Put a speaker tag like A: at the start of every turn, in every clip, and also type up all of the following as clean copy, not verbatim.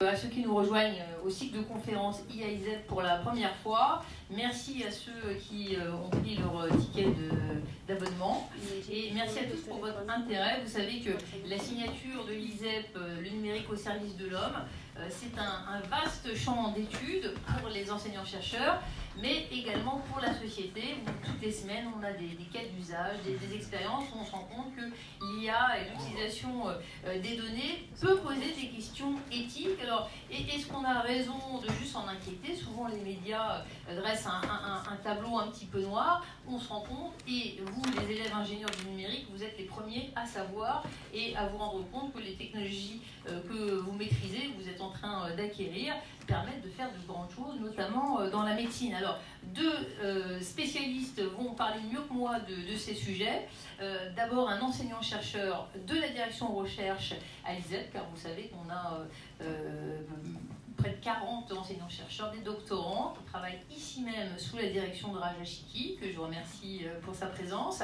A: À ceux qui nous rejoignent au cycle de conférence IAIZ pour la première fois, merci à ceux qui ont pris leur ticket d'abonnement et merci à tous pour votre intérêt. Vous savez que la signature de l'ISEP, le numérique au service de l'homme, c'est un vaste champ d'études pour les enseignants-chercheurs, mais également pour la société, où toutes les semaines on a des cas d'usage, des expériences où on se rend compte que l'IA et l'utilisation des données peut poser des questions éthiques. Alors, est-ce qu'on a raison de juste s'en inquiéter? Souvent les médias dressent un tableau un petit peu noir, on se rend compte, et vous, les élèves ingénieurs du numérique, vous êtes les premiers à savoir et à vous rendre compte que les technologies que vous maîtrisez, que vous êtes en train d'acquérir, permettent de faire de grandes choses, notamment dans la médecine. Alors, deux spécialistes vont parler mieux que moi de ces sujets. D'abord, un enseignant-chercheur de la direction recherche à l'ISEP, car vous savez qu'on a près de 40 enseignants-chercheurs, des doctorants, qui travaillent ici même sous la direction de Raja Chiki, que je remercie pour sa présence.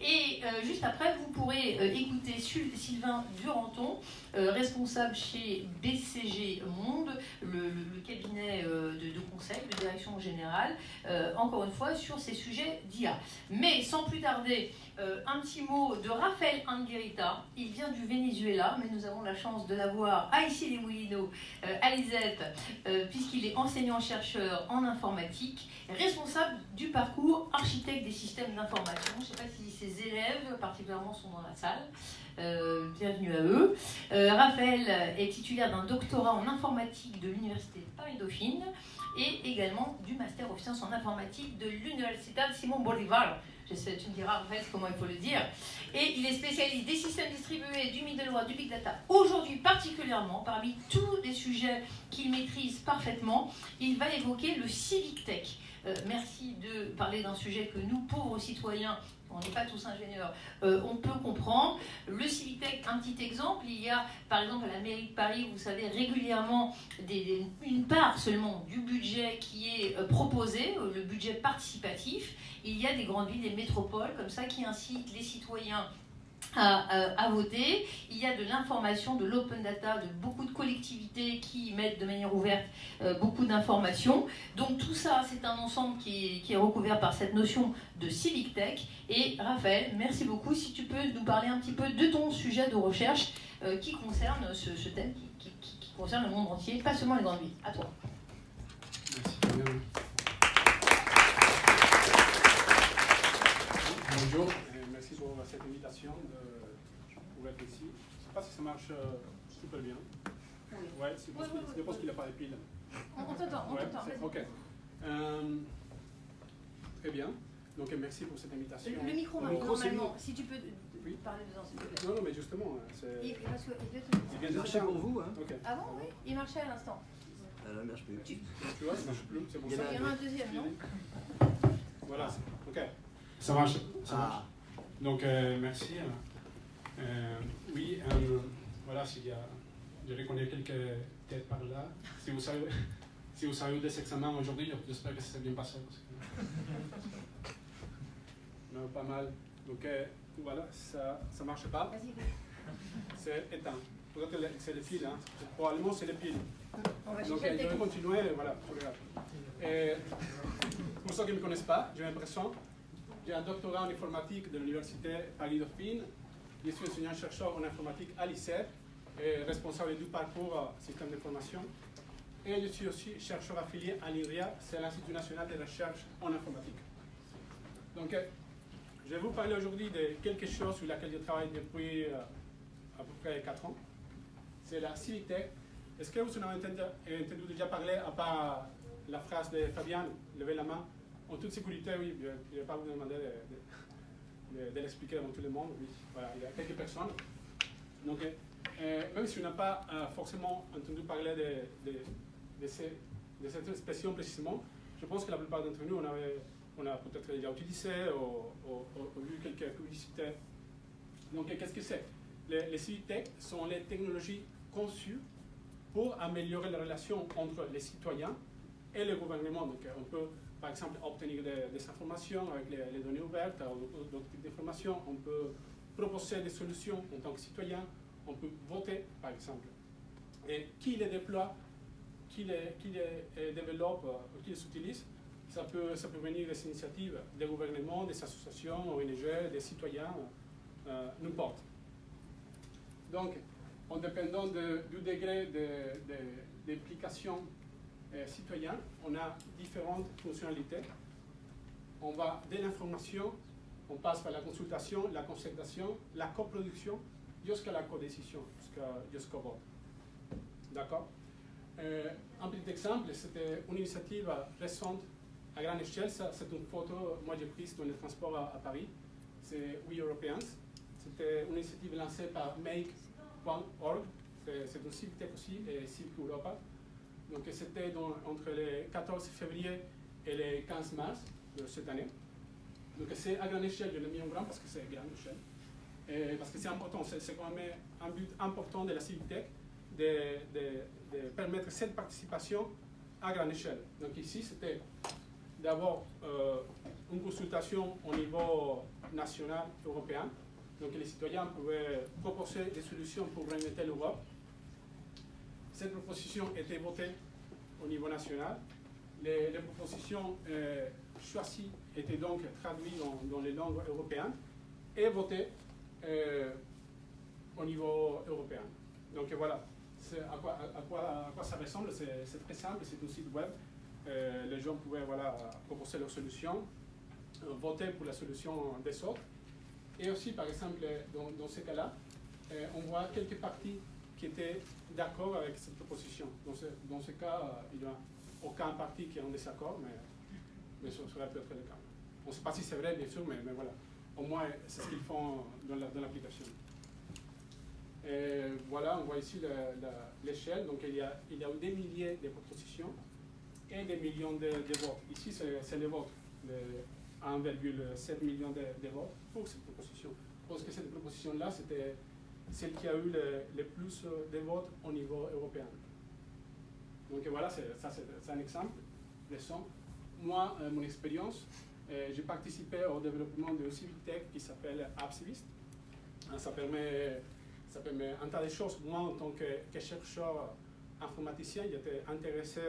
A: Et juste après, vous pourrez écouter Sylvain Duranton, responsable chez BCG Monde, le cabinet de conseil, de direction générale, encore une fois, sur ces sujets d'IA. Mais sans plus tarder, un petit mot de Rafael Anguerita. Il vient du Venezuela, mais nous avons la chance de l'avoir à Issy-les-Moulineaux, à l'ISEP, puisqu'il est enseignant-chercheur en informatique, responsable du parcours architecte des systèmes d'information. Je ne sais pas si ses élèves, particulièrement, sont dans la salle. Bienvenue à eux. Raphaël est titulaire d'un doctorat en informatique de l'Université de Paris-Dauphine et également du Master of Sciences en informatique de l'Université Simón Bolívar. Tu me diras, Raphaël, comment il faut le dire. Et il est spécialiste des systèmes distribués, du middleware, du big data. Aujourd'hui, particulièrement, parmi tous les sujets qu'il maîtrise parfaitement, il va évoquer le civic tech. Merci de parler d'un sujet que nous, pauvres citoyens, on n'est pas tous ingénieurs, on peut comprendre. Le civic tech, un petit exemple, il y a par exemple à la mairie de Paris, vous savez, régulièrement une part seulement du budget qui est proposé, le budget participatif. Il y a des grandes villes, des métropoles comme ça qui incitent les citoyens à voter. Il y a de l'information, de l'open data, de beaucoup de collectivités qui mettent de manière ouverte beaucoup d'informations. Donc tout ça, c'est un ensemble qui est recouvert par cette notion de civic tech. Et Raphaël, merci beaucoup. Si tu peux nous parler un petit peu de ton sujet de recherche qui concerne ce thème, qui concerne le monde entier, pas seulement les grandes villes. À toi.
B: Merci. Bonjour, et merci pour cette invitation pour être ici. Je ne sais pas si ça marche super bien. Oui. Ouais, je pense qu'il n'a pas de piles.
A: On t'entend, on t'entend.
B: Ok. Très bien. Donc merci pour cette invitation.
A: Le micro, normalement, si tu peux parler dedans, s'il te plaît.
B: Non, mais justement, c'est...
A: Il
B: vient de
C: marchait pour vous, hein.
B: Okay.
A: Ah bon, oui, il marchait à l'instant.
C: Ça ne marche plus.
B: Tu vois, ça ne marche plus, c'est pour ça.
A: Il y en a un deuxième, non?
B: Voilà, ok. Ça marche. Donc, merci. Oui, voilà, je reconnais quelques têtes par là. Si vous savez des examens aujourd'hui, j'espère que ça s'est bien passé. Non, pas mal. Donc, voilà, ça ne marche pas. C'est éteint. Peut-être que c'est les piles. Hein. Probablement, c'est les piles. Donc, je vais continuer. Voilà, je regarde. Pour ceux qui ne me connaissent pas, je m'impressionne. J'ai un doctorat en informatique de l'Université Paris-Dauphine. Je suis enseignant-chercheur en informatique à l'ISEP, responsable du parcours système d'information. Et je suis aussi chercheur affilié à l'INRIA, c'est l'Institut national de recherche en informatique. Donc, je vais vous parler aujourd'hui de quelque chose sur laquelle je travaille depuis à peu près 4 ans. C'est la civic tech. Est-ce que vous en avez entendu déjà parler, à part la phrase de Fabian, levez la main? En toute sécurité, oui, je ne vais pas vous demander de l'expliquer devant tout le monde. Oui, voilà, il y a quelques personnes. Donc, même si on n'a pas forcément entendu parler de cette expression précisément, je pense que la plupart d'entre nous, on a peut-être déjà utilisé ou vu quelques publicités. Donc, qu'est-ce que c'est? Les civic tech sont les technologies conçues pour améliorer la relation entre les citoyens et le gouvernement. Donc, on peut par exemple obtenir des informations avec les données ouvertes ou d'autres types d'informations. On peut proposer des solutions en tant que citoyen. On peut voter, par exemple. Et qui les déploie, qui les développe, qui les utilise, ça peut venir des initiatives des gouvernements, des associations, ONG, des citoyens, n'importe. Donc, en dépendant du degré d'implication citoyenne, on a différentes fonctionnalités. On va de l'information, on passe par la consultation, la concertation, la coproduction, jusqu'à la codécision, jusqu'au vote. D'accord? Un petit exemple, c'était une initiative récente à grande échelle. C'est une photo, moi j'ai prise dans le transport à Paris. C'est We Europeans. C'était une initiative lancée par Make.org. C'est un site tech aussi, et Civic Europa. Donc c'était entre le 14 février et le 15 mars de cette année. Donc c'est à grande échelle, je l'ai mis en grand parce que c'est à grande échelle. Et parce que c'est important, c'est quand même un but important de la Civic Tech de permettre cette participation à grande échelle. Donc ici, c'était d'abord une consultation au niveau national européen. Donc les citoyens pouvaient proposer des solutions pour réinventer l'Europe. Cette proposition était votée au niveau national. Les propositions choisies étaient donc traduites dans les langues européennes et votées au niveau européen. Donc voilà, à quoi ça ressemble. C'est très simple, c'est un site web. Les gens pouvaient proposer leurs solutions, voter pour la solution des autres. Et aussi, par exemple, dans ce cas-là, on voit quelques partis qui étaient d'accord avec cette proposition. Dans ce cas, il n'y a aucun parti qui est en désaccord, mais ce serait peut-être le cas. On ne sait pas si c'est vrai, bien sûr, mais voilà. Au moins, c'est ce qu'ils font dans l'application. Voilà, on voit ici l'échelle. Donc, il y a des milliers de propositions et des millions de votes. Ici, c'est les votes. 1,7 million de votes pour cette proposition. Je pense que cette proposition-là, c'était celle qui a eu le plus de votes au niveau européen. Donc voilà, c'est un exemple récent. Moi, mon expérience, j'ai participé au développement de Civic Tech qui s'appelle AppCivist. Ça permet un tas de choses. Moi, en tant que chercheur informaticien, j'étais intéressé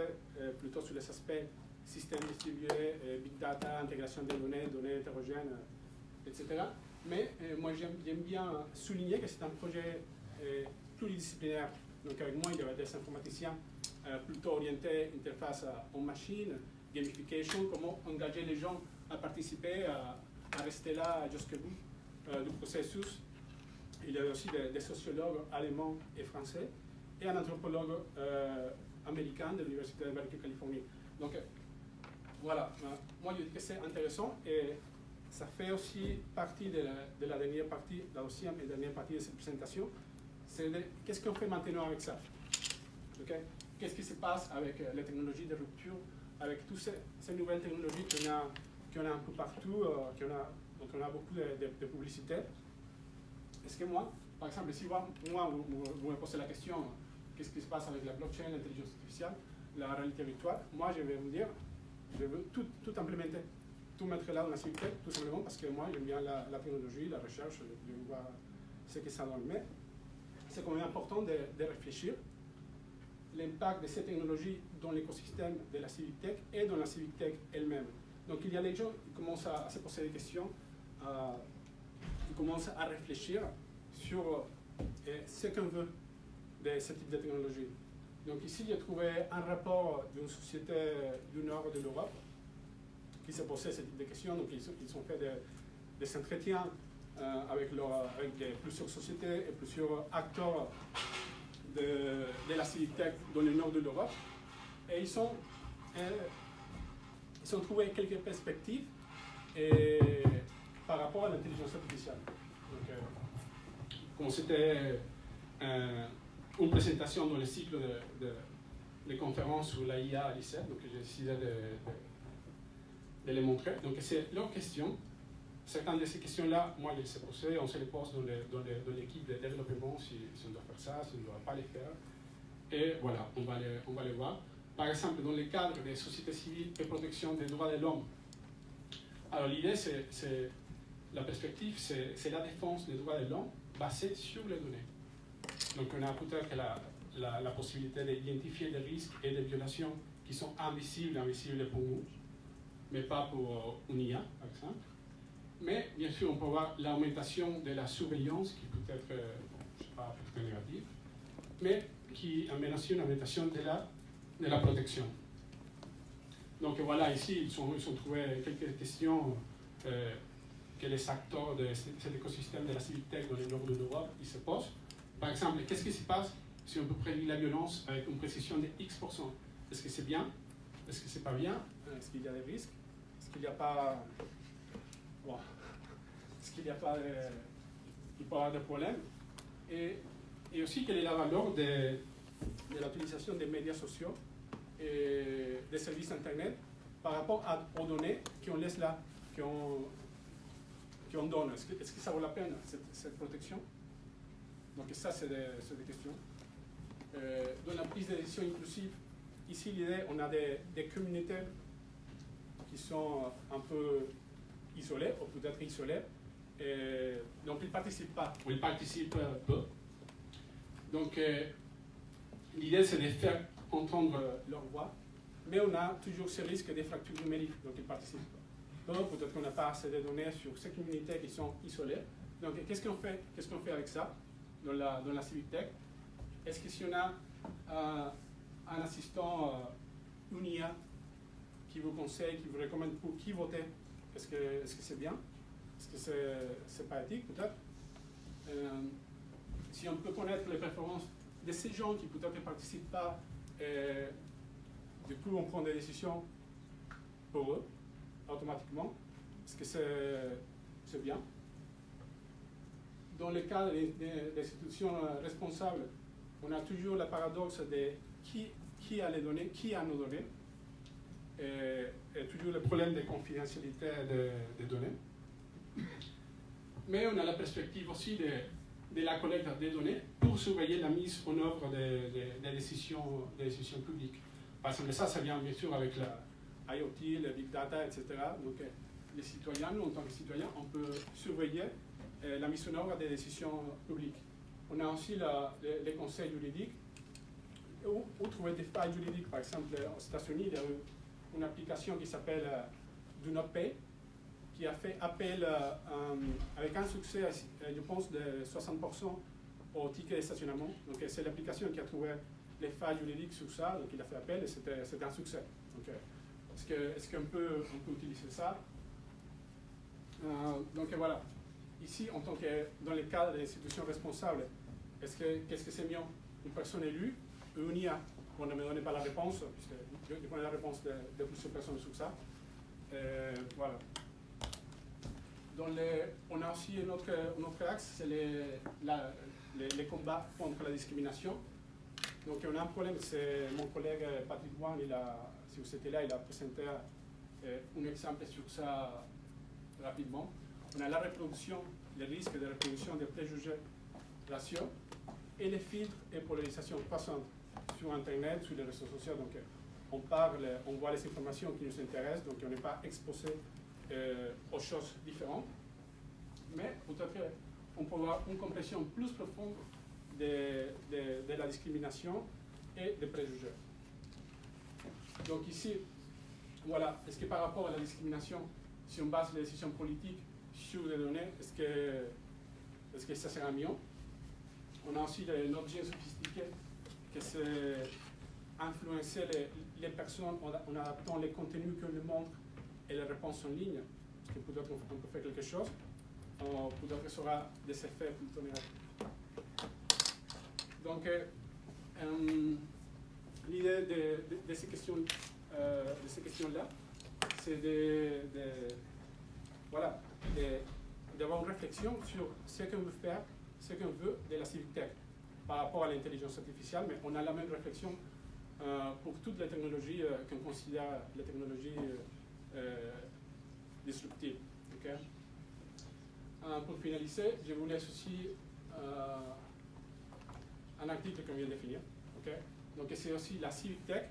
B: plutôt sur les aspects système distribué, big data, intégration des données hétérogènes, etc. Mais moi, j'aime bien souligner que c'est un projet pluridisciplinaire. Donc avec moi, il y avait des informaticiens plutôt orientés interface en machine, gamification, comment engager les gens à participer, à rester là jusqu'au bout du processus. Il y avait aussi des sociologues allemands et français et un anthropologue américain de l'Université de Berkeley, Donc voilà, moi je dis que c'est intéressant et ça fait aussi partie de la dernière partie, la deuxième et dernière partie de cette présentation. C'est qu'est-ce qu'on fait maintenant avec ça? Okay? Qu'est-ce qui se passe avec les technologies de rupture, avec toutes ces nouvelles technologies qu'on a un peu partout, dont on a beaucoup de publicité? Est-ce que moi, par exemple, si vous me posez la question, qu'est-ce qui se passe avec la blockchain, l'intelligence artificielle, la réalité virtuelle, moi je vais vous dire, je veux tout implémenter, tout mettre là dans la Civic Tech, tout simplement parce que moi j'aime bien la technologie, la recherche, je vois ce que ça donne. Mais c'est quand même important de réfléchir l'impact de ces technologies dans l'écosystème de la Civic Tech et dans la Civic Tech elle-même. Donc il y a les gens qui commencent à se poser des questions, qui commencent à réfléchir sur ce qu'on veut de ce type de technologie. Donc ici, j'ai trouvé un rapport d'une société du nord de l'Europe qui s'est posé ce type de questions. Donc ils ont fait des entretiens avec plusieurs sociétés et plusieurs acteurs de la Civic Tech dans le nord de l'Europe. Et ils ont trouvé quelques perspectives par rapport à l'intelligence artificielle. Donc, comme c'était une présentation dans le cycle de conférences sur l'IA à l'ICEP, donc j'ai décidé de les montrer. Donc c'est leurs questions. Certaines de ces questions-là, moi je les ai posées, on se les pose dans l'équipe de développement si on doit faire ça, si on ne doit pas les faire. Et voilà, on va les voir. Par exemple, dans le cadre des sociétés civiles et protection des droits de l'homme. Alors l'idée, la perspective, c'est la défense des droits de l'homme basée sur les données. Donc on a peut-être la possibilité d'identifier des risques et des violations qui sont invisibles pour nous, mais pas pour une IA, par exemple. Mais bien sûr, on peut voir l'augmentation de la surveillance, qui peut être, je ne sais pas, peut-être négative, mais qui amène aussi une augmentation de la protection. Donc voilà, ici, ils ont trouvé quelques questions que les acteurs de cet écosystème de la civic tech dans le nord de l'Europe ils se posent. Par exemple, qu'est-ce qui se passe si on peut prédire la violence avec une précision de X%? Est-ce que c'est bien? Est-ce que c'est pas bien? Est-ce qu'il y a des risques? Est-ce qu'il n'y a pas... Bon. Est-ce qu'il n'y a pas... Il peut y avoir des problèmes? Et aussi, quelle est la valeur de l'utilisation des médias sociaux et des services Internet par rapport aux données qu'on laisse là, qu'on donne? Est-ce que ça vaut la peine, cette protection? Donc ça, c'est des questions. Dans la prise de décision inclusive, ici, l'idée, on a des communautés qui sont un peu isolées, ou peut-être isolées, donc ils ne participent pas, ou ils participent peu. Donc l'idée, c'est de faire entendre leur voix, mais on a toujours ce risque de fracture numérique, donc ils ne participent pas. Donc peut-être qu'on n'a pas assez de données sur ces communautés qui sont isolées. Donc qu'est-ce qu'on fait avec ça dans la civic tech? Est-ce que si on a un assistant, une IA, qui vous conseille, qui vous recommande pour qui voter, est-ce que c'est bien? Est-ce que c'est pas éthique, peut-être? Si on peut connaître les préférences de ces gens qui peut-être ne participent pas, du coup on prend des décisions pour eux, automatiquement, est-ce que c'est bien? Dans le cas des institutions responsables, on a toujours le paradoxe de qui a les données, qui a nos données, et toujours le problème de confidentialité des données. Mais on a la perspective aussi de la collecte des données pour surveiller la mise en œuvre des décisions publiques. Par exemple, ça vient bien sûr avec la IoT, le big data, etc. Donc, les citoyens, nous, en tant que citoyens, on peut surveiller la mise en œuvre des décisions publiques. On a aussi les conseils juridiques, où trouver des failles juridiques. Par exemple, aux États-Unis, il y a une application qui s'appelle Do Not Pay, qui a fait appel avec un succès, je pense, de 60% au ticket de stationnement. Donc c'est l'application qui a trouvé les failles juridiques sur ça, donc il a fait appel et c'était un succès. Donc est-ce qu'on peut utiliser ça? Donc voilà. Ici, en tant que dans le cadre des institutions responsables, qu'est-ce que c'est mieux? Une personne élue ou une IA? Bon, ne me donnez pas la réponse, puisque je connais la réponse de plusieurs personnes sur ça. Voilà. On a aussi un autre axe, c'est les combats contre la discrimination. Donc on a un problème, c'est mon collègue Patrick Wang, si vous étiez là, il a présenté un exemple sur ça rapidement. On a la reproduction, les risques de reproduction des préjugés raciaux et les filtres et polarisation croissante sur Internet, sur les réseaux sociaux. Donc on voit les informations qui nous intéressent, donc on n'est pas exposé aux choses différentes. Mais peut-être on peut avoir une compréhension plus profonde de la discrimination et des préjugés. Donc ici, voilà, est-ce que par rapport à la discrimination, si on base les décisions politiques sur les données, est-ce que ça sera mieux? On a aussi un objet sophistiqué que c'est influencer les personnes en adaptant les contenus que nous montre et les réponses en ligne. Parce que peut-être on peut faire quelque chose, peut-être ça aura des effets plutôt négatifs. Donc, l'idée de ces questions-là, c'est d'avoir une réflexion sur ce qu'on veut faire, ce qu'on veut de la civic tech par rapport à l'intelligence artificielle, mais on a la même réflexion pour toutes les technologies qu'on considère les technologies disruptives. Okay? Pour finaliser, je vous laisse aussi un article qu'on vient de finir. Okay? Donc c'est aussi la civic tech,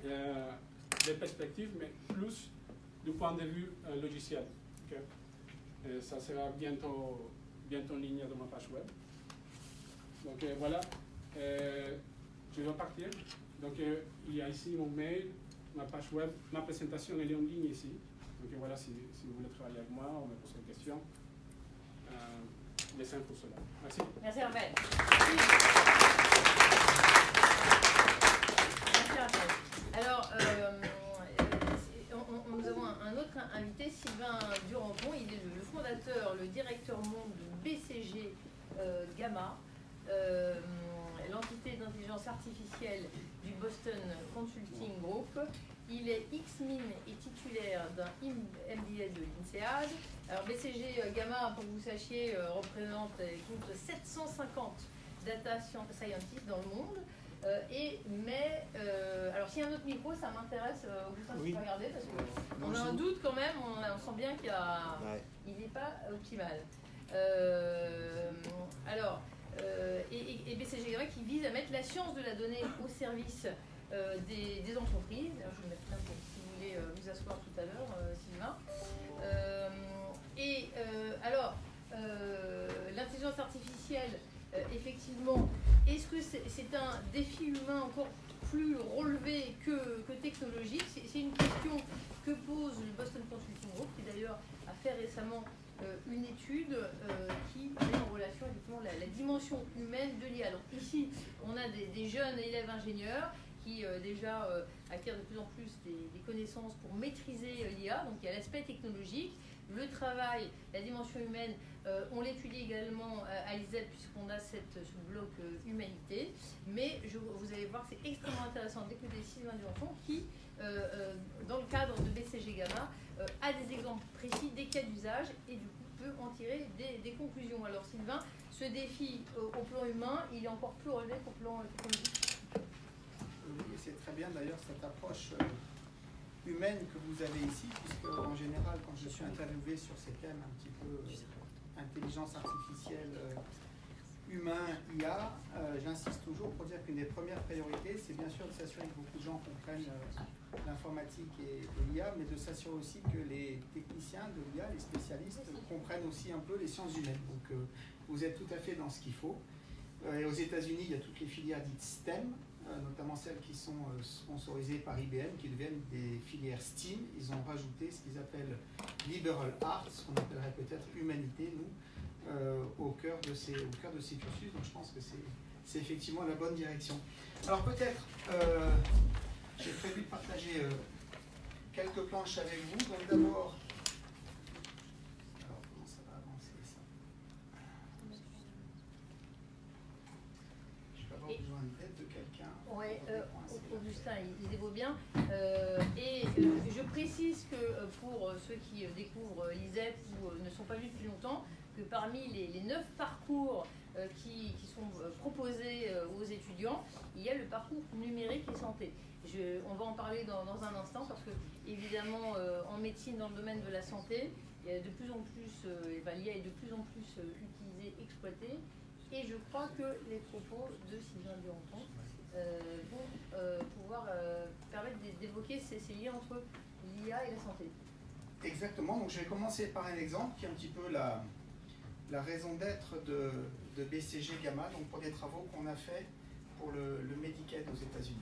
B: des perspectives, mais plus du point de vue logiciel. Okay? Ça sera bientôt en ligne dans ma page web. Donc voilà, Je dois partir. Donc, il y a ici mon mail, ma page web, ma présentation, elle est en ligne ici. Donc, voilà, si vous voulez travailler avec moi ou me poser une question, les infos sont là. Merci.
A: Merci, Raphaël. Merci, Raphaël. Alors, nous avons un autre invité, Sylvain Duranton. Il est le fondateur, le directeur monde de BCG Gamma, l'entité d'intelligence artificielle du Boston Consulting Group. Il est ex-min et titulaire d'un MBA de l'INSEAD. Alors BCG Gamma, pour que vous sachiez, représente compte 750 data scientists dans le monde. Alors s'il y a un autre micro, ça m'intéresse, Augustin, si tu peux regarder, parce qu'on a un doute quand même, on sent bien qu'il n'est pas optimal. Et BCG Gamma qui vise à mettre la science de la donnée au service des entreprises. Alors, je vais mettre là pour si vous voulez vous asseoir tout à l'heure, Sylvain. L'intelligence artificielle, effectivement, est-ce que c'est un défi humain encore plus relevé que technologique? C'est une question que pose le Boston Consulting Group, qui d'ailleurs a fait récemment une étude qui met en relation effectivement la dimension humaine de l'IA. Donc ici, on a des jeunes élèves ingénieurs qui déjà acquièrent de plus en plus des connaissances pour maîtriser l'IA. Donc il y a l'aspect technologique, le travail, la dimension humaine. On l'étudie également à l'ISEP puisqu'on a ce bloc humanité. Mais vous allez voir, c'est extrêmement intéressant d'écouter Sylvain Duranton qui, dans le cadre de BCG Gamma, a des exemples précis des cas d'usage et du coup peut en tirer des conclusions. Alors Sylvain, ce défi au plan humain, il est encore plus relevé qu'au plan technologique.
D: Oui, c'est très bien d'ailleurs cette approche humaine que vous avez ici, puisque en général, quand je suis interviewé sur ces thèmes un petit peu intelligence artificielle, humain, IA, j'insiste toujours pour dire qu'une des premières priorités, c'est bien sûr de s'assurer que beaucoup de gens comprennent l'informatique et l'IA, mais de s'assurer aussi que les techniciens de l'IA, les spécialistes, comprennent aussi un peu les sciences humaines. Donc vous êtes tout à fait dans ce qu'il faut. Et aux États-Unis, il y a toutes les filières dites STEM, notamment celles qui sont sponsorisées par IBM, qui deviennent des filières STEAM. Ils ont rajouté ce qu'ils appellent Liberal Arts, ce qu'on appellerait peut-être humanité, nous, au cœur de ces cursus. Donc je pense que c'est effectivement la bonne direction. Alors peut-être, j'ai prévu de partager quelques planches avec vous. Donc d'abord, alors comment ça va avancer ça? Je vais avoir besoin d'aide de quelqu'un.
A: Oui, Augustin, il dévaut bien. Je précise que pour ceux qui découvrent l'ISEP ou ne sont pas venus depuis longtemps, que parmi les 9 parcours qui sont proposés aux étudiants, il y a le parcours numérique et santé. On va en parler dans un instant parce que, évidemment, en médecine, dans le domaine de la santé, il y a de plus en plus, l'IA est de plus en plus utilisée, exploitée. Et je crois que les propos de Sylvain Duranton vont pouvoir permettre d'évoquer ces liens entre l'IA et la santé.
D: Exactement, donc je vais commencer par un exemple qui est un petit peu la raison d'être de BCG Gamma, donc pour des travaux qu'on a fait pour le Medicaid aux États-Unis.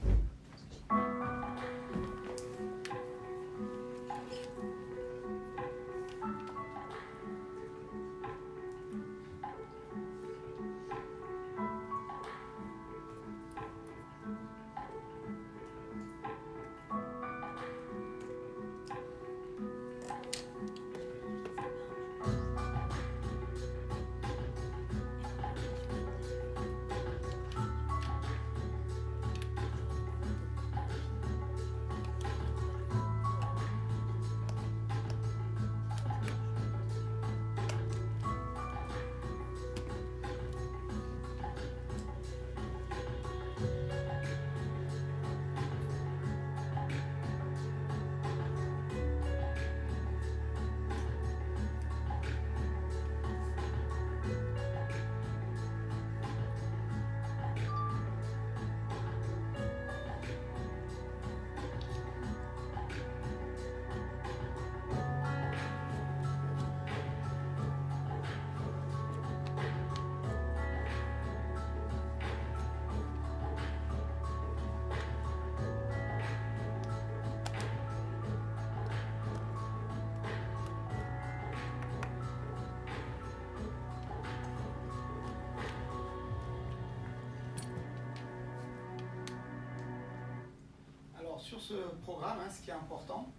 D: sur ce programme, ce qui est important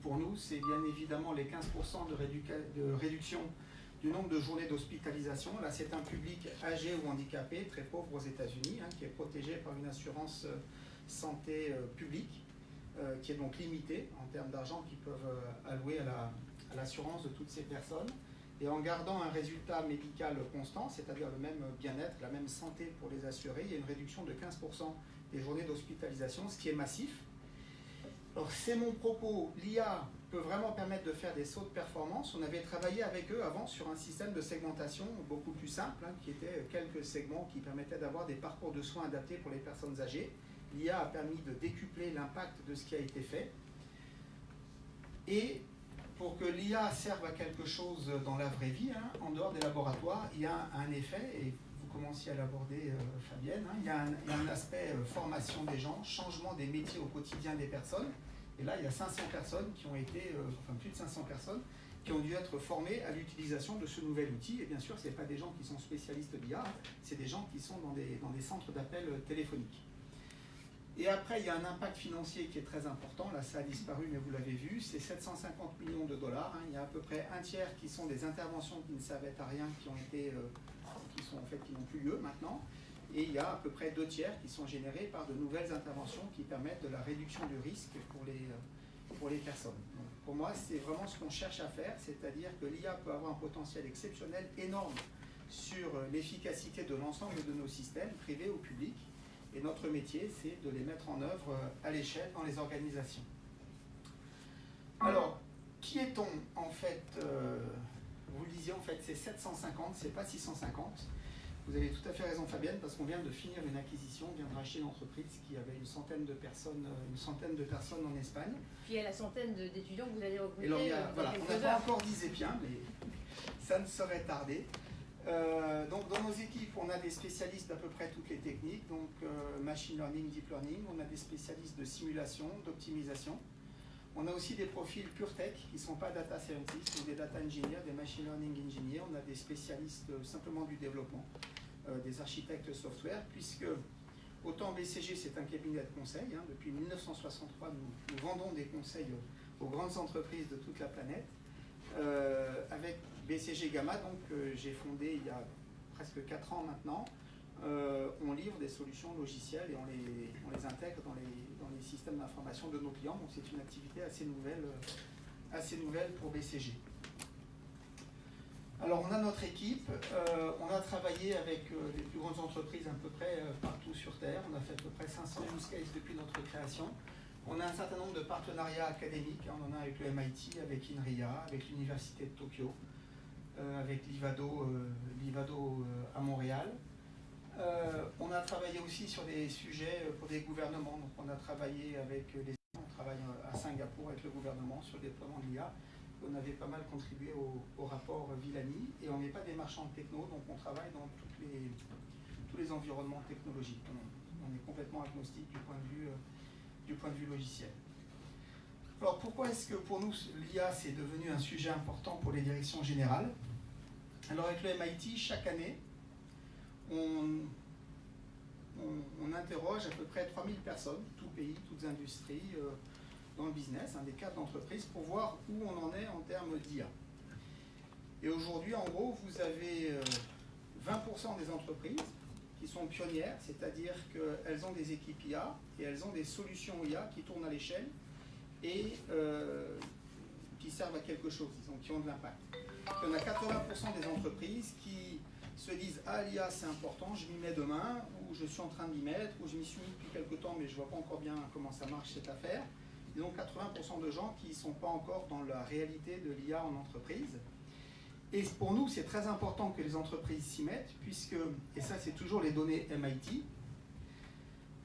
D: pour nous, c'est bien évidemment les 15% de réduction du nombre de journées d'hospitalisation. Là, c'est un public âgé ou handicapé, très pauvre aux États-Unis, qui est protégé par une assurance santé publique, qui est donc limitée en termes d'argent qu'ils peuvent allouer à l'assurance de toutes ces personnes. Et en gardant un résultat médical constant, c'est-à-dire le même bien-être, la même santé pour les assurés, il y a une réduction de 15% des journées d'hospitalisation, ce qui est massif. Alors c'est mon propos, l'IA peut vraiment permettre de faire des sauts de performance. On avait travaillé avec eux avant sur un système de segmentation beaucoup plus simple, qui était quelques segments qui permettaient d'avoir des parcours de soins adaptés pour les personnes âgées. L'IA a permis de décupler l'impact de ce qui a été fait. Et pour que l'IA serve à quelque chose dans la vraie vie, en dehors des laboratoires, il y a un effet, et vous commenciez à l'aborder, Fabienne, il y a un aspect formation des gens, changement des métiers au quotidien des personnes. Et là, il y a 500 personnes qui ont été, plus de 500 personnes, qui ont dû être formées à l'utilisation de ce nouvel outil. Et bien sûr, ce n'est pas des gens qui sont spécialistes d'IA, c'est des gens qui sont dans des centres d'appel téléphoniques. Et après, il y a un impact financier qui est très important. Là, ça a disparu, mais vous l'avez vu, c'est 750 millions de dollars. Il y a à peu près un tiers qui sont des interventions qui ne servaient à rien, qui n'ont plus lieu maintenant. Et il y a à peu près 2 tiers qui sont générés par de nouvelles interventions qui permettent de la réduction du risque pour les personnes. Donc, pour moi, c'est vraiment ce qu'on cherche à faire, c'est-à-dire que l'IA peut avoir un potentiel exceptionnel, énorme, sur l'efficacité de l'ensemble de nos systèmes, privés ou publics. Et notre métier, c'est de les mettre en œuvre à l'échelle dans les organisations. Alors, qui est-on en fait vous le disiez, en fait, c'est 750, c'est pas 650. Vous avez tout à fait raison, Fabienne, parce qu'on vient de finir une acquisition, on vient de racheter une entreprise qui avait une centaine de personnes en Espagne.
A: Puis il y a la centaine d'étudiants que vous allez recruter.
D: Et alors, voilà, on n'a pas encore 10 épiens, mais ça ne saurait tarder. Donc dans nos équipes, on a des spécialistes d'à peu près toutes les techniques, donc machine learning, deep learning, on a des spécialistes de simulation, d'optimisation. On a aussi des profils pure tech qui ne sont pas data scientists, ou des data engineers, des machine learning engineers. On a des spécialistes simplement du développement, des architectes software, puisque autant BCG c'est un cabinet de conseil. Depuis 1963, nous vendons des conseils aux grandes entreprises de toute la planète. Avec BCG Gamma, donc j'ai fondé il y a presque 4 ans maintenant, on livre des solutions logicielles et on les intègre dans les systèmes d'information de nos clients. Donc c'est une activité assez nouvelle pour BCG. Alors on a notre équipe, on a travaillé avec les plus grandes entreprises à peu près partout sur Terre. On a fait à peu près 500 use cases depuis notre création. On a un certain nombre de partenariats académiques. On en a avec le MIT, avec INRIA, avec l'Université de Tokyo, avec l'Ivado à Montréal. On a travaillé aussi sur des sujets pour des gouvernements. Donc on a travaillé on travaille à Singapour avec le gouvernement sur le déploiement de l'IA. On avait pas mal contribué au rapport Villani. Et on n'est pas des marchands de techno, donc on travaille dans tous les environnements technologiques. On est complètement agnostique du point de vue logiciel. Alors pourquoi est-ce que pour nous l'IA c'est devenu un sujet important pour les directions générales? Alors avec le MIT, chaque année, on interroge à peu près 3000 personnes, tout pays, toutes industries, dans le business, des cadres d'entreprise, pour voir où on en est en termes d'IA. Et aujourd'hui, en gros, vous avez 20% des entreprises qui sont pionnières, c'est-à-dire qu'elles ont des équipes IA et elles ont des solutions IA qui tournent à l'échelle et qui servent à quelque chose, qui ont de l'impact. On a 80% des entreprises qui se disent « Ah, l'IA c'est important, je m'y mets demain » ou « Je suis en train de m'y mettre » ou « Je m'y suis mis depuis quelque temps mais je ne vois pas encore bien comment ça marche cette affaire ». Et donc 80% de gens qui ne sont pas encore dans la réalité de l'IA en entreprise. Et pour nous, c'est très important que les entreprises s'y mettent, puisque, et ça c'est toujours les données MIT,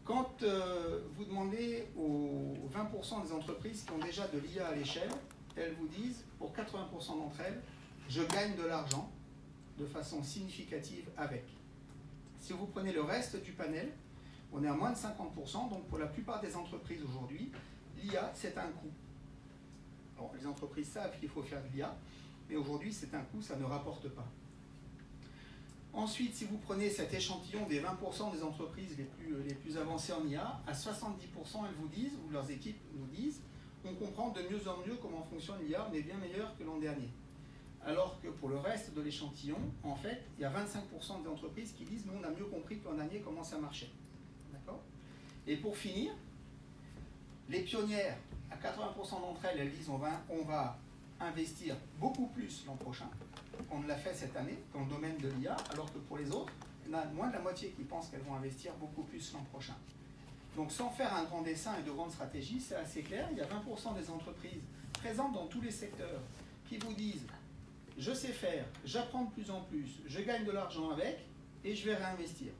D: quand vous demandez aux 20% des entreprises qui ont déjà de l'IA à l'échelle, elles vous disent, pour 80% d'entre elles, je gagne de l'argent de façon significative avec. Si vous prenez le reste du panel, on est à moins de 50%, donc pour la plupart des entreprises aujourd'hui, l'IA c'est un coût. Alors, les entreprises savent qu'il faut faire de l'IA, mais aujourd'hui c'est un coût, ça ne rapporte pas. Ensuite, si vous prenez cet échantillon des 20% des entreprises les plus avancées en IA, à 70%, elles vous disent, ou leurs équipes nous disent, on comprend de mieux en mieux comment fonctionne l'IA, on est bien meilleur que l'an dernier. Alors que pour le reste de l'échantillon, en fait, il y a 25% des entreprises qui disent, nous, on a mieux compris que l'an dernier comment ça marchait. D'accord ? Et pour finir, les pionnières, à 80% d'entre elles, elles disent, on va investir beaucoup plus l'an prochain. On l'a fait cette année dans le domaine de l'IA, alors que pour les autres, il y en a moins de la moitié qui pensent qu'elles vont investir beaucoup plus l'an prochain. Donc sans faire un grand dessin et de grandes stratégies, c'est assez clair, il y a 20% des entreprises présentes dans tous les secteurs qui vous disent « je sais faire, j'apprends de plus en plus, je gagne de l'argent avec et je vais réinvestir ».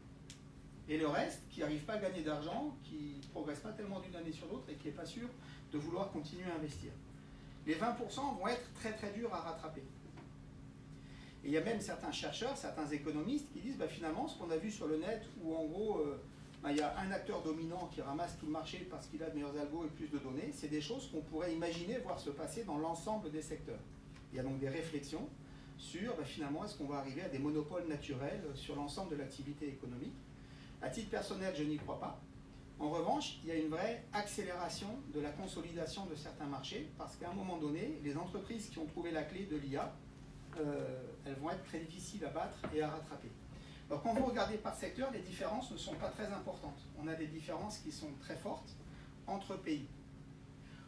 D: Et le reste, qui n'arrive pas à gagner d'argent, qui ne progresse pas tellement d'une année sur l'autre et qui n'est pas sûr de vouloir continuer à investir. Les 20% vont être très très durs à rattraper. Et il y a même certains chercheurs, certains économistes qui disent finalement ce qu'on a vu sur le net où en gros il y a un acteur dominant qui ramasse tout le marché parce qu'il a de meilleurs algos et plus de données, c'est des choses qu'on pourrait imaginer voir se passer dans l'ensemble des secteurs. Il y a donc des réflexions sur finalement est-ce qu'on va arriver à des monopoles naturels sur l'ensemble de l'activité économique. À titre personnel, je n'y crois pas. En revanche, il y a une vraie accélération de la consolidation de certains marchés parce qu'à un moment donné, les entreprises qui ont trouvé la clé de l'IA, elles vont être très difficiles à battre et à rattraper. Alors quand vous regardez par secteur, les différences ne sont pas très importantes. On a des différences qui sont très fortes entre pays.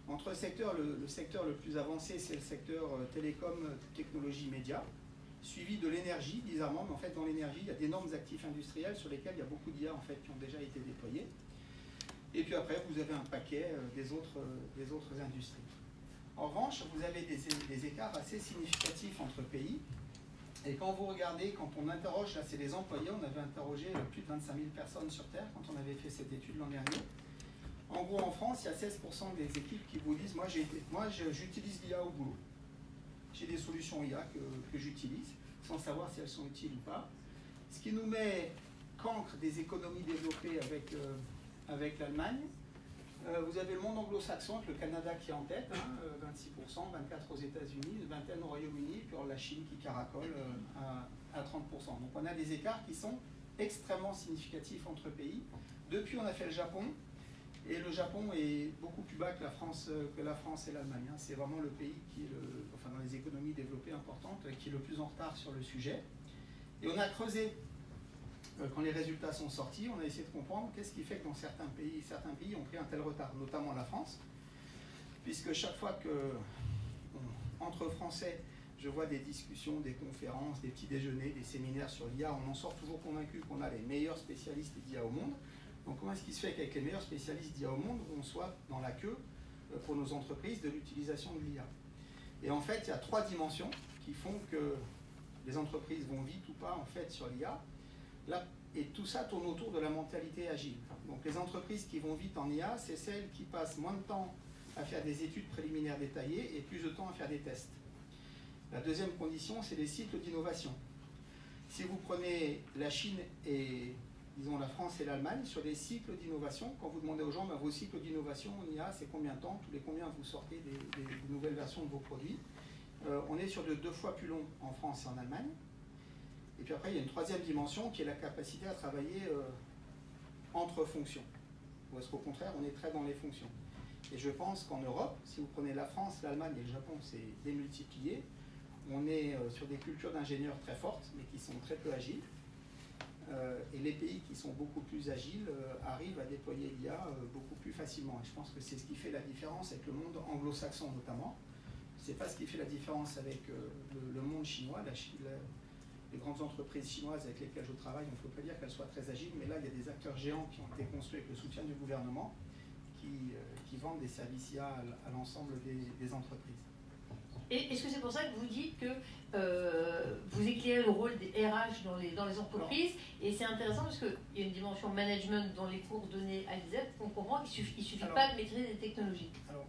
D: Entre secteurs, le secteur le plus avancé, c'est le secteur télécom, technologie, médias, suivi de l'énergie, bizarrement, mais en fait dans l'énergie, il y a d'énormes actifs industriels sur lesquels il y a beaucoup d'IA en fait, qui ont déjà été déployés. Et puis après, vous avez un paquet des autres industries. En revanche, vous avez des écarts assez significatifs entre pays. Et quand vous regardez, quand on interroge, là c'est les employés, on avait interrogé plus de 25 000 personnes sur Terre quand on avait fait cette étude l'an dernier. En gros, en France, il y a 16% des équipes qui vous disent, moi j'utilise l'IA au boulot. J'ai des solutions IA que j'utilise, sans savoir si elles sont utiles ou pas. Ce qui nous met cancre des économies développées avec l'Allemagne. Vous avez le monde anglo-saxon avec le Canada qui est en tête, 26%, 24% aux États-Unis, une vingtaine au Royaume-Uni, puis la Chine qui caracole à 30%. Donc on a des écarts qui sont extrêmement significatifs entre pays. Depuis, on a fait le Japon, et le Japon est beaucoup plus bas que la France et l'Allemagne. C'est vraiment le pays qui est dans les économies développées importantes, qui est le plus en retard sur le sujet. Et on a creusé. Quand les résultats sont sortis, on a essayé de comprendre qu'est-ce qui fait que dans certains pays ont pris un tel retard, notamment la France, puisque chaque fois que, entre Français, je vois des discussions, des conférences, des petits déjeuners, des séminaires sur l'IA, on en sort toujours convaincu qu'on a les meilleurs spécialistes d'IA au monde. Donc comment est-ce qu'il se fait qu'avec les meilleurs spécialistes d'IA au monde, on soit dans la queue pour nos entreprises de l'utilisation de l'IA? Et en fait, il y a 3 dimensions qui font que les entreprises vont vite ou pas en fait sur l'IA. Et tout ça tourne autour de la mentalité agile. Donc les entreprises qui vont vite en IA, c'est celles qui passent moins de temps à faire des études préliminaires détaillées et plus de temps à faire des tests. La deuxième condition, c'est les cycles d'innovation. Si vous prenez la Chine et, disons, la France et l'Allemagne, sur les cycles d'innovation, quand vous demandez aux gens, vos cycles d'innovation en IA, c'est combien de temps, tous les combien vous sortez des nouvelles versions de vos produits, on est sur de 2 fois plus long en France et en Allemagne. Et puis après, il y a une 3e dimension qui est la capacité à travailler entre fonctions. Ou est-ce qu'au contraire, on est très dans les fonctions? Et je pense qu'en Europe, si vous prenez la France, l'Allemagne et le Japon, c'est démultiplié. On est sur des cultures d'ingénieurs très fortes, mais qui sont très peu agiles. Et les pays qui sont beaucoup plus agiles arrivent à déployer l'IA beaucoup plus facilement. Et je pense que c'est ce qui fait la différence avec le monde anglo-saxon notamment. Ce n'est pas ce qui fait la différence avec le monde chinois. Les grandes entreprises chinoises avec lesquelles je travaille, on ne peut pas dire qu'elles soient très agiles, mais là, il y a des acteurs géants qui ont été construits avec le soutien du gouvernement qui vendent des services IA à l'ensemble des entreprises.
A: Et est-ce que c'est pour ça que vous dites que vous éclairez le rôle des RH dans les entreprises? Et c'est intéressant parce qu'il y a une dimension management dans les cours donnés à l'ISEP, on comprend qu'il ne suffit pas de maîtriser des technologies.
D: Alors,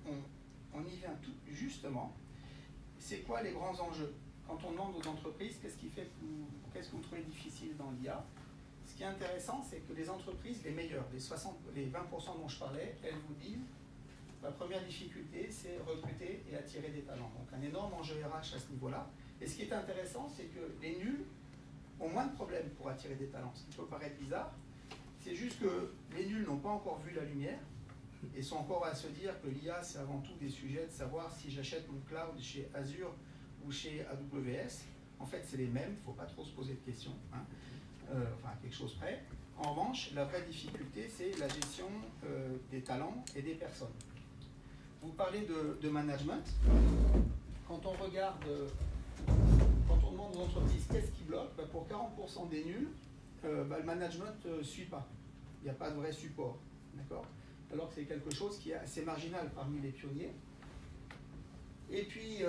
D: on y vient tout justement. C'est quoi les grands enjeux? Quand on demande aux entreprises qu'est-ce que vous trouvez difficile dans l'IA, ce qui est intéressant, c'est que les entreprises, les meilleures, les 20% dont je parlais, elles vous disent la première difficulté, c'est recruter et attirer des talents. Donc un énorme enjeu RH à ce niveau-là. Et ce qui est intéressant, c'est que les nuls ont moins de problèmes pour attirer des talents. Ce qui peut paraître bizarre, c'est juste que les nuls n'ont pas encore vu la lumière et sont encore à se dire que l'IA, c'est avant tout des sujets de savoir si j'achète mon cloud chez Azure ou chez AWS. En fait, c'est les mêmes, il ne faut pas trop se poser de questions, hein. Enfin, à quelque chose près. En revanche, la vraie difficulté, c'est la gestion des talents et des personnes. Vous parlez de management. Quand on regarde, quand on demande aux entreprises qu'est-ce qui bloque, ben pour 40% des nuls, le management ne suit pas. Il n'y a pas de vrai support. D'accord ? Alors que c'est quelque chose qui est assez marginal parmi les pionniers. Et puis,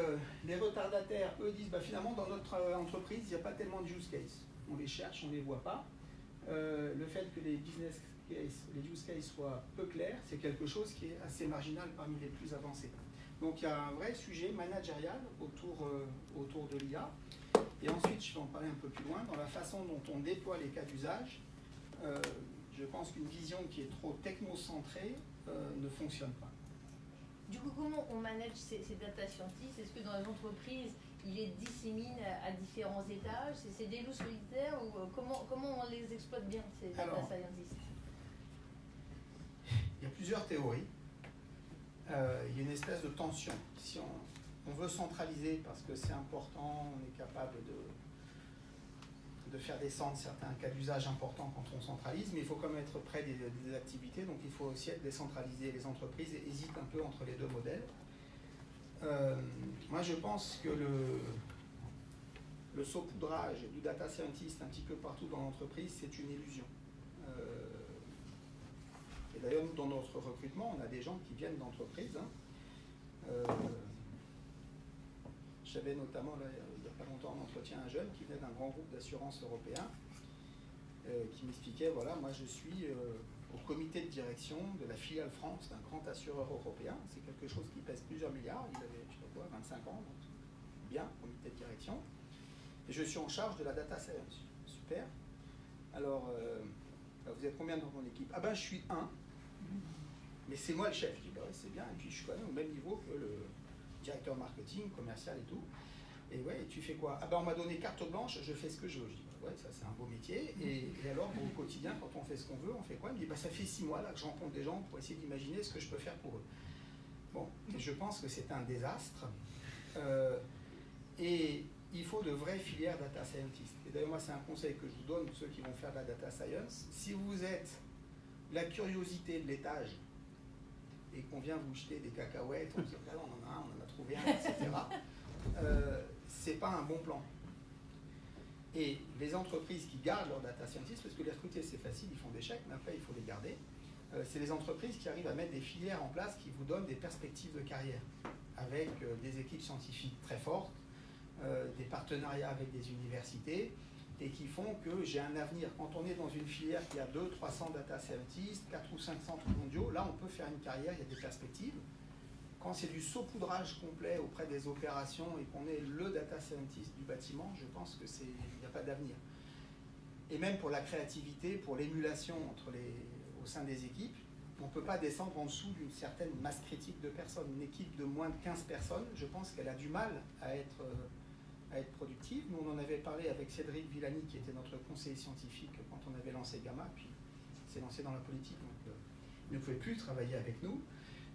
D: les retardataires, eux, disent finalement, dans notre entreprise, il n'y a pas tellement de use case. On les cherche, on ne les voit pas. Le fait que les business case, les use cases soient peu clairs, c'est quelque chose qui est assez marginal parmi les plus avancés. Donc, il y a un vrai sujet managérial autour de l'IA. Et ensuite, je vais en parler un peu plus loin, dans la façon dont on déploie les cas d'usage. Je pense qu'une vision qui est trop technocentrée ne fonctionne pas.
A: Du coup, comment on manage ces data scientists? Est-ce que dans les entreprises, ils les disséminent à différents étages? C'est des loups solitaires ou comment on les exploite bien, ces data scientists?
D: Il y a plusieurs théories. Il y a une espèce de tension. Si on veut centraliser parce que c'est important, on est capable de faire descendre certains cas d'usage importants quand on centralise, mais il faut quand même être près des activités, donc il faut aussi être décentralisé. Les entreprises hésitent un peu entre les deux modèles. Moi je pense que le saupoudrage du data scientist un petit peu partout dans l'entreprise, c'est une illusion. Et d'ailleurs, nous, dans notre recrutement, on a des gens qui viennent d'entreprises. J'avais notamment, là, il n'y a pas longtemps, en entretien un jeune qui venait d'un grand groupe d'assurance européen qui m'expliquait, voilà, moi je suis au comité de direction de la filiale France d'un grand assureur européen. C'est quelque chose qui pèse plusieurs milliards. Il avait, je sais pas quoi, 25 ans, donc bien, comité de direction. Et je suis en charge de la data science. Super. Alors, vous êtes combien dans mon équipe? Ah ben, je suis un. Mais c'est moi le chef. Je dis, bah ouais, c'est bien. Et puis, je suis quand même au même niveau que le directeur marketing, commercial et tout. Et ouais, et tu fais quoi? Ah ben, on m'a donné carte blanche, je fais ce que je veux. Je dis, bah ouais, ça c'est un beau métier. Et alors, au quotidien, quand on fait ce qu'on veut, on fait quoi? Il me dit, bah ça fait 6 mois là que je rencontre des gens pour essayer d'imaginer ce que je peux faire pour eux. Bon, et je pense que c'est un désastre. Et il faut de vraies filières data scientists. Et d'ailleurs, moi, c'est un conseil que je vous donne, ceux qui vont faire de la data science. Si vous êtes la curiosité de l'étage et qu'on vient vous jeter des cacahuètes, on se dit, on en a un, on en a trouvé un, etc., c'est pas un bon plan. Et les entreprises qui gardent leurs data scientists, parce que les recruter, c'est facile, ils font des chèques, mais après, il faut les garder. C'est les entreprises qui arrivent à mettre des filières en place qui vous donnent des perspectives de carrière, avec des équipes scientifiques très fortes, des partenariats avec des universités, et qui font que j'ai un avenir. Quand on est dans une filière qui a 200-300 data scientists, 4 ou 5 centres mondiaux, là on peut faire une carrière, il y a des perspectives. Quand c'est du saupoudrage complet auprès des opérations et qu'on est le data scientist du bâtiment, je pense que il n'y a pas d'avenir. Et même pour la créativité, pour l'émulation au sein des équipes, on ne peut pas descendre en dessous d'une certaine masse critique de personnes. Une équipe de moins de 15 personnes, je pense qu'elle a du mal à être productive. Nous, on en avait parlé avec Cédric Villani, qui était notre conseiller scientifique quand on avait lancé Gamma, puis il s'est lancé dans la politique, donc il ne pouvait plus travailler avec nous.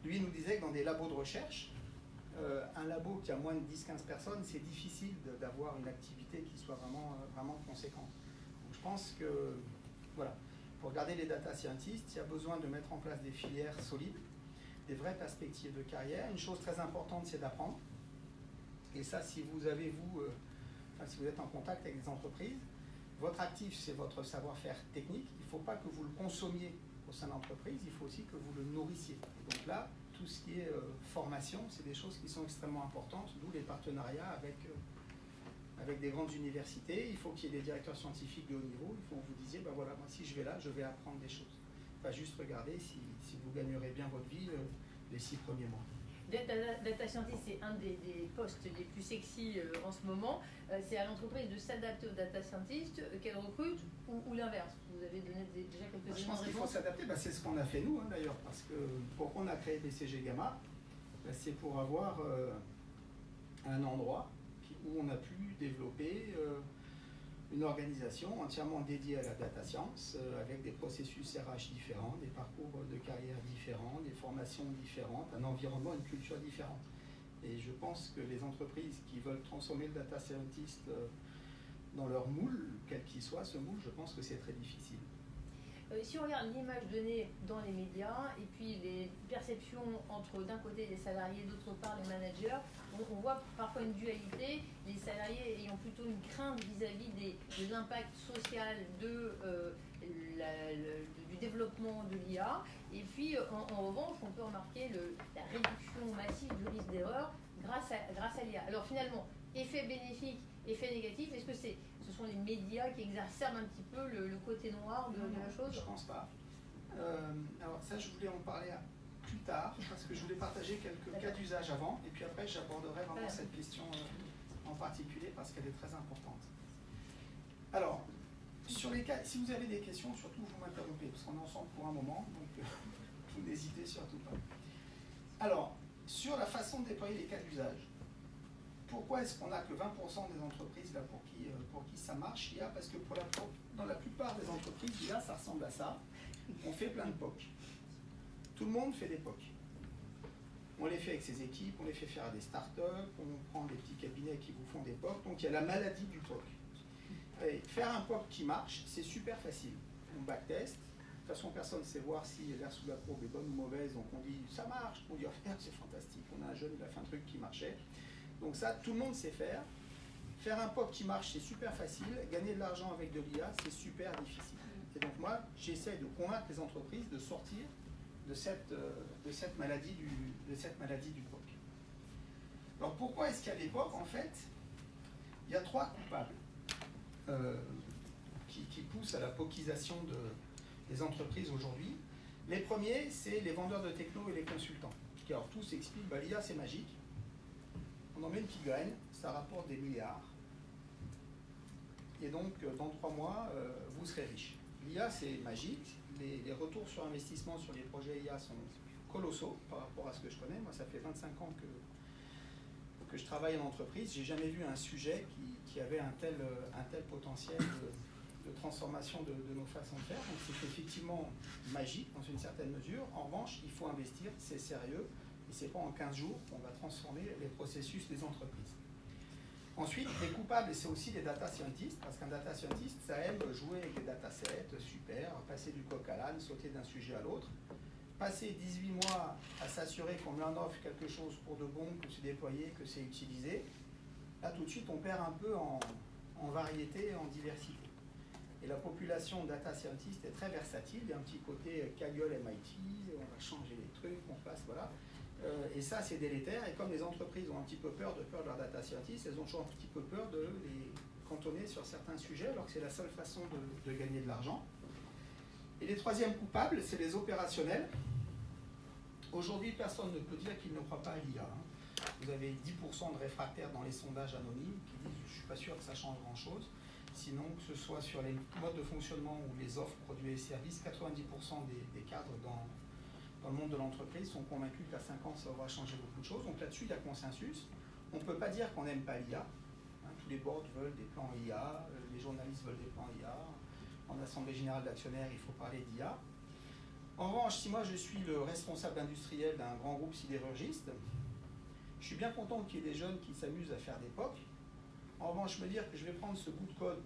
D: Lui, il nous disait que dans des labos de recherche, un labo qui a moins de 10-15 personnes, c'est difficile d'avoir une activité qui soit vraiment conséquente. Donc, je pense que, voilà, pour garder les data scientists, il y a besoin de mettre en place des filières solides, des vraies perspectives de carrière. Une chose très importante, c'est d'apprendre. Et ça, si vous avez, si vous êtes en contact avec des entreprises, votre actif, c'est votre savoir-faire technique. Il ne faut pas que vous le consommiez au sein de l'entreprise, il faut aussi que vous le nourrissiez. Et donc là, tout ce qui est formation, c'est des choses qui sont extrêmement importantes, d'où les partenariats avec des grandes universités. Il faut qu'il y ait des directeurs scientifiques de haut niveau. Il faut que vous disiez, ben voilà, moi si je vais là, je vais apprendre des choses. Pas juste regarder si vous gagnerez bien votre vie les 6 premiers mois.
A: Data scientist, c'est un des postes les plus sexy en ce moment. C'est à l'entreprise de s'adapter aux data scientists qu'elle recrute ou l'inverse. Vous avez donné déjà quelques éléments.
D: Je pense qu'il faut s'adapter. C'est ce qu'on a fait nous d'ailleurs, parce que pourquoi on a créé BCG Gamma, c'est pour avoir un endroit où on a pu développer une organisation entièrement dédiée à la data science, avec des processus RH différents, des parcours de carrière différents, des formations différentes, un environnement, une culture différente. Et je pense que les entreprises qui veulent transformer le data scientist dans leur moule, quel qu'il soit ce moule, je pense que c'est très difficile.
A: Si on regarde l'image donnée dans les médias et puis les perceptions entre d'un côté les salariés, d'autre part les managers, on voit parfois une dualité, les salariés ayant plutôt une crainte vis-à-vis de l'impact social du développement de l'IA. Et puis en revanche, on peut remarquer la réduction massive du risque d'erreur grâce à l'IA. Alors finalement, effet bénéfique, effet négatif, est-ce que ce sont les médias qui exacerbent un petit peu le côté noir de la chose?
D: Je ne pense pas. Alors ça, je voulais en parler plus tard, parce que je voulais partager quelques cas d'usage avant, et puis après, j'aborderai vraiment cette question en particulier, parce qu'elle est très importante. Alors, sur les cas, si vous avez des questions, surtout vous m'interrompez, parce qu'on est ensemble pour un moment, donc vous n'hésitez surtout pas. Alors, sur la façon de déployer les cas d'usage, pourquoi est-ce qu'on n'a que 20% des entreprises là, pour qui ça marche l'IA? Parce que dans la plupart des entreprises, l'IA, ça ressemble à ça. On fait plein de POC. Tout le monde fait des POC. On les fait avec ses équipes, on les fait faire à des startups, on prend des petits cabinets qui vous font des POC. Donc il y a la maladie du POC. Et faire un POC qui marche, c'est super facile. On backtest. De toute façon, personne ne sait voir si l'air sous la courbe est bonne ou mauvaise. Donc on dit ça marche, on dit oh, c'est fantastique. On a un jeune, il a fait un truc qui marchait. Donc ça, tout le monde sait faire. Faire un POC qui marche, c'est super facile. Gagner de l'argent avec de l'IA, c'est super difficile. Et donc moi, j'essaie de convaincre les entreprises de sortir de cette maladie du POC. Alors pourquoi est-ce qu'il y a des POC? En fait, il y a 3 coupables qui poussent à la POCisation des entreprises aujourd'hui. Les premiers, c'est les vendeurs de techno et les consultants. Qui alors tous expliquent, bah, l'IA c'est magique. On en met une petite graine, ça rapporte des milliards. Et donc, dans 3 mois, vous serez riche. L'IA, c'est magique. Les retours sur investissement sur les projets IA sont colossaux par rapport à ce que je connais. Moi, ça fait 25 ans que je travaille en entreprise. Je n'ai jamais vu un sujet qui avait un tel potentiel de transformation de nos façons de faire. Donc, c'est effectivement magique dans une certaine mesure. En revanche, il faut investir, c'est sérieux. Et ce n'est pas en 15 jours qu'on va transformer les processus des entreprises. Ensuite, les coupables, c'est aussi les data scientists, parce qu'un data scientist, ça aime jouer avec des datasets, super, passer du coq à l'âne, sauter d'un sujet à l'autre, passer 18 mois à s'assurer qu'on met en offre quelque chose pour de bon, que c'est déployé, que c'est utilisé. Là, tout de suite, on perd un peu en variété, en diversité. Et la population data scientist est très versatile, il y a un petit côté Kaggle MIT, on va changer les trucs, on passe, voilà. Et ça, c'est délétère. Et comme les entreprises ont un petit peu peur de leur data scientist, elles ont toujours un petit peu peur de les cantonner sur certains sujets, alors que c'est la seule façon de gagner de l'argent. Et les troisièmes coupables, c'est les opérationnels. Aujourd'hui, personne ne peut dire qu'il ne croit pas à l'IA. Vous avez 10% de réfractaires dans les sondages anonymes qui disent « je ne suis pas sûr que ça change grand-chose ». Sinon, que ce soit sur les modes de fonctionnement ou les offres, produits et services, 90% des cadres dans le monde de l'entreprise sont convaincus qu'à 5 ans, ça va changer beaucoup de choses. Donc là-dessus, il y a consensus. On ne peut pas dire qu'on n'aime pas l'IA. Tous les boards veulent des plans IA, les journalistes veulent des plans IA. En assemblée générale d'actionnaires, il faut parler d'IA. En revanche, si moi je suis le responsable industriel d'un grand groupe sidérurgiste, je suis bien content qu'il y ait des jeunes qui s'amusent à faire des POC. En revanche, me dire que je vais prendre ce bout de code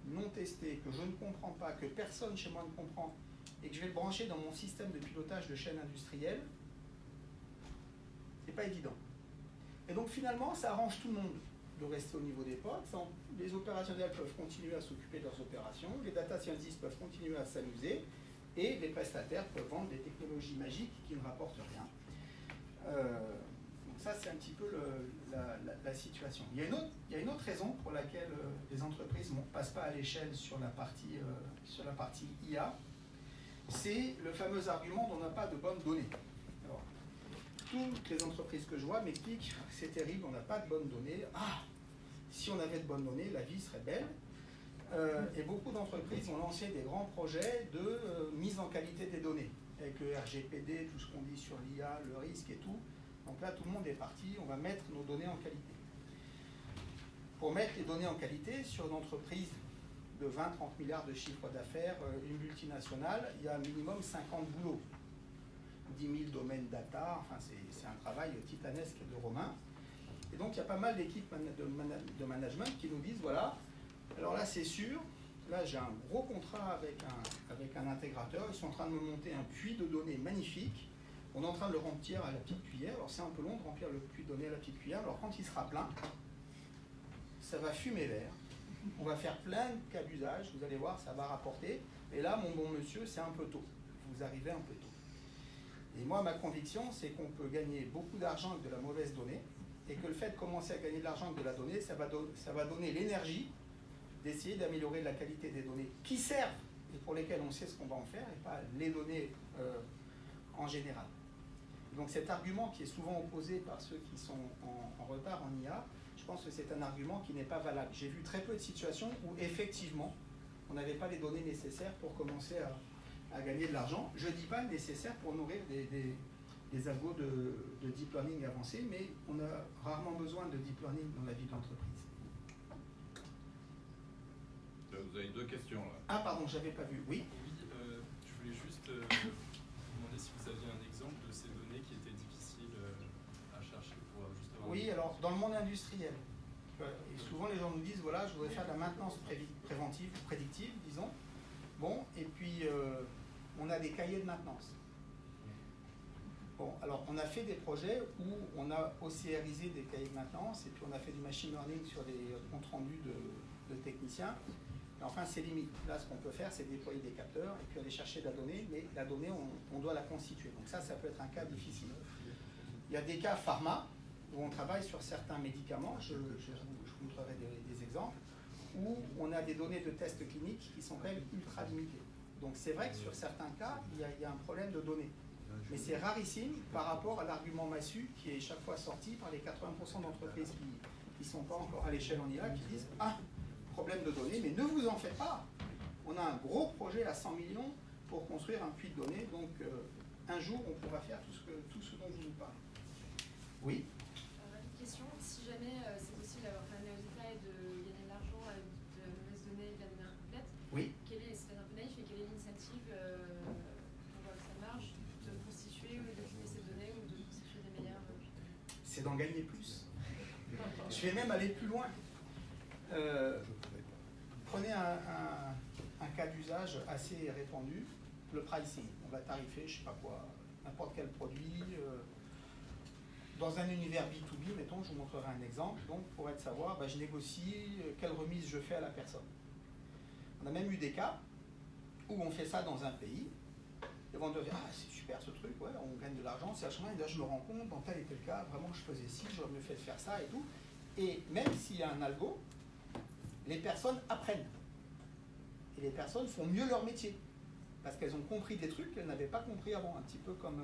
D: non testé, que je ne comprends pas, que personne chez moi ne comprend, et que je vais le brancher dans mon système de pilotage de chaîne industrielle, c'est pas évident. Et donc finalement, ça arrange tout le monde de rester au niveau des POC. Les opérationnels peuvent continuer à s'occuper de leurs opérations, les data scientists peuvent continuer à s'amuser, et les prestataires peuvent vendre des technologies magiques qui ne rapportent rien. Donc ça, c'est un petit peu la situation. Il y a une autre raison pour laquelle les entreprises ne passent pas à l'échelle sur la partie IA. C'est le fameux argument dont on n'a pas de bonnes données. Alors, toutes les entreprises que je vois m'expliquent c'est terrible, on n'a pas de bonnes données. Ah, si on avait de bonnes données, la vie serait belle. Et beaucoup d'entreprises ont lancé des grands projets de mise en qualité des données, avec le RGPD, tout ce qu'on dit sur l'IA, le risque et tout. Donc là, tout le monde est parti, on va mettre nos données en qualité. pour mettre les données en qualité sur une entreprise de 20-30 milliards de chiffre d'affaires, une multinationale, il y a un minimum 50 boulots. 10 000 domaines data, enfin c'est un travail titanesque de Romain. Et donc il y a pas mal d'équipes de management qui nous disent, voilà, alors là c'est sûr, là j'ai un gros contrat avec un intégrateur, ils sont en train de me monter un puits de données magnifique, on est en train de le remplir à la petite cuillère, alors c'est un peu long de remplir le puits de données à la petite cuillère, alors quand il sera plein, ça va fumer vert, on va faire plein de cas d'usage, vous allez voir, ça va rapporter, et là mon bon monsieur, c'est un peu tôt, vous arrivez un peu tôt. Et moi, ma conviction, c'est qu'on peut gagner beaucoup d'argent avec de la mauvaise donnée, et que le fait de commencer à gagner de l'argent avec de la donnée, ça va donner l'énergie d'essayer d'améliorer la qualité des données qui servent et pour lesquelles on sait ce qu'on va en faire, et pas les données en général. Donc cet argument qui est souvent opposé par ceux qui sont en retard en IA, je pense que c'est un argument qui n'est pas valable. J'ai vu très peu de situations où effectivement, on n'avait pas les données nécessaires pour commencer à gagner de l'argent. Je ne dis pas nécessaire pour nourrir des algos de deep learning avancés, mais on a rarement besoin de deep learning dans la vie de l'entreprise.
E: Vous avez deux questions là.
D: Ah pardon, j'avais pas vu. Oui.
F: Oui, je voulais juste vous demander si vous aviez un exemple de ces données qui étaient difficiles à chercher pour justement...
D: Oui, alors dans le monde industriel, et souvent les gens nous disent, voilà, je voudrais faire de la maintenance préventive, prédictive, disons. Bon, et puis on a des cahiers de maintenance. Bon, alors on a fait des projets où on a OCRisé des cahiers de maintenance, et puis on a fait du machine learning sur des comptes rendus de techniciens. Mais enfin, c'est limite. Là, ce qu'on peut faire, c'est déployer des capteurs et puis aller chercher de la donnée, mais la donnée, on doit la constituer. Donc ça peut être un cas difficile. Il y a des cas pharma, où on travaille sur certains médicaments, je vous montrerai des exemples, où on a des données de tests cliniques qui sont quand même ultra limitées. Donc c'est vrai que sur certains cas, il y a un problème de données. Mais c'est rarissime par rapport à l'argument massu qui est chaque fois sorti par les 80% d'entreprises qui ne sont pas encore à l'échelle en IA, qui disent « Ah, problème de données, mais ne vous en faites pas. On a un gros projet à 100 millions pour construire un puits de données, donc un jour on pourra faire tout ce dont vous nous parlez. » Oui.
G: Rapide question, si jamais c'est possible d'avoir fait un résultat et de gagner de l'argent avec de mauvaises données et de la donnée incomplète,
D: Oui.
G: c'est un peu naïf, mais quelle est l'initiative pour voir que ça marche, de constituer ou de cliner ces données ou de constituer des meilleures
D: C'est d'en gagner plus. Je vais même aller plus loin. Prenez un cas d'usage assez répandu, le pricing. On va tarifer, je ne sais pas quoi, n'importe quel produit. Dans un univers B2B, mettons, je vous montrerai un exemple. Donc, pour être savoir, je négocie quelle remise je fais à la personne. On a même eu des cas où on fait ça dans un pays. Les vendeurs disent « Ah, c'est super ce truc, ouais, on gagne de l'argent, c'est vachement. » Et là, je me rends compte, dans tel et tel cas, vraiment, je faisais ci, j'aurais mieux fait de faire ça et tout. Et même s'il y a un algo, les personnes apprennent. Et les personnes font mieux leur métier. Parce qu'elles ont compris des trucs qu'elles n'avaient pas compris avant. Un petit peu comme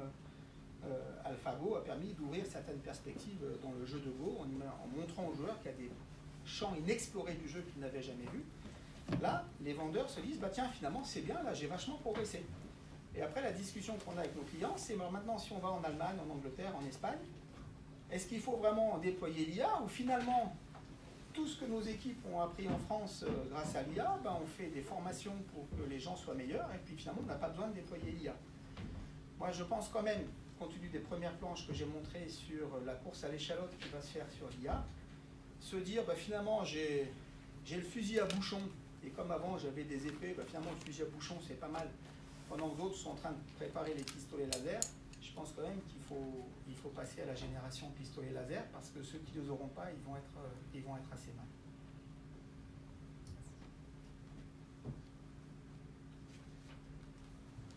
D: AlphaGo a permis d'ouvrir certaines perspectives dans le jeu de Go en montrant aux joueurs qu'il y a des champs inexplorés du jeu qu'ils n'avaient jamais vus. Là, les vendeurs se disent, tiens, finalement, c'est bien, là, j'ai vachement progressé. Et après, la discussion qu'on a avec nos clients, c'est maintenant, si on va en Allemagne, en Angleterre, en Espagne, est-ce qu'il faut vraiment déployer l'IA ou finalement, tout ce que nos équipes ont appris en France grâce à l'IA, on fait des formations pour que les gens soient meilleurs et puis finalement, on n'a pas besoin de déployer l'IA. Moi, je pense quand même, compte tenu des premières planches que j'ai montrées sur la course à l'échalote qui va se faire sur l'IA, se dire, finalement, j'ai le fusil à bouchon et comme avant, j'avais des épées, finalement, le fusil à bouchon, c'est pas mal. Pendant que d'autres sont en train de préparer les pistolets laser, je pense quand même qu'il faut passer à la génération pistolet laser parce que ceux qui ne les auront pas, ils vont être assez mal.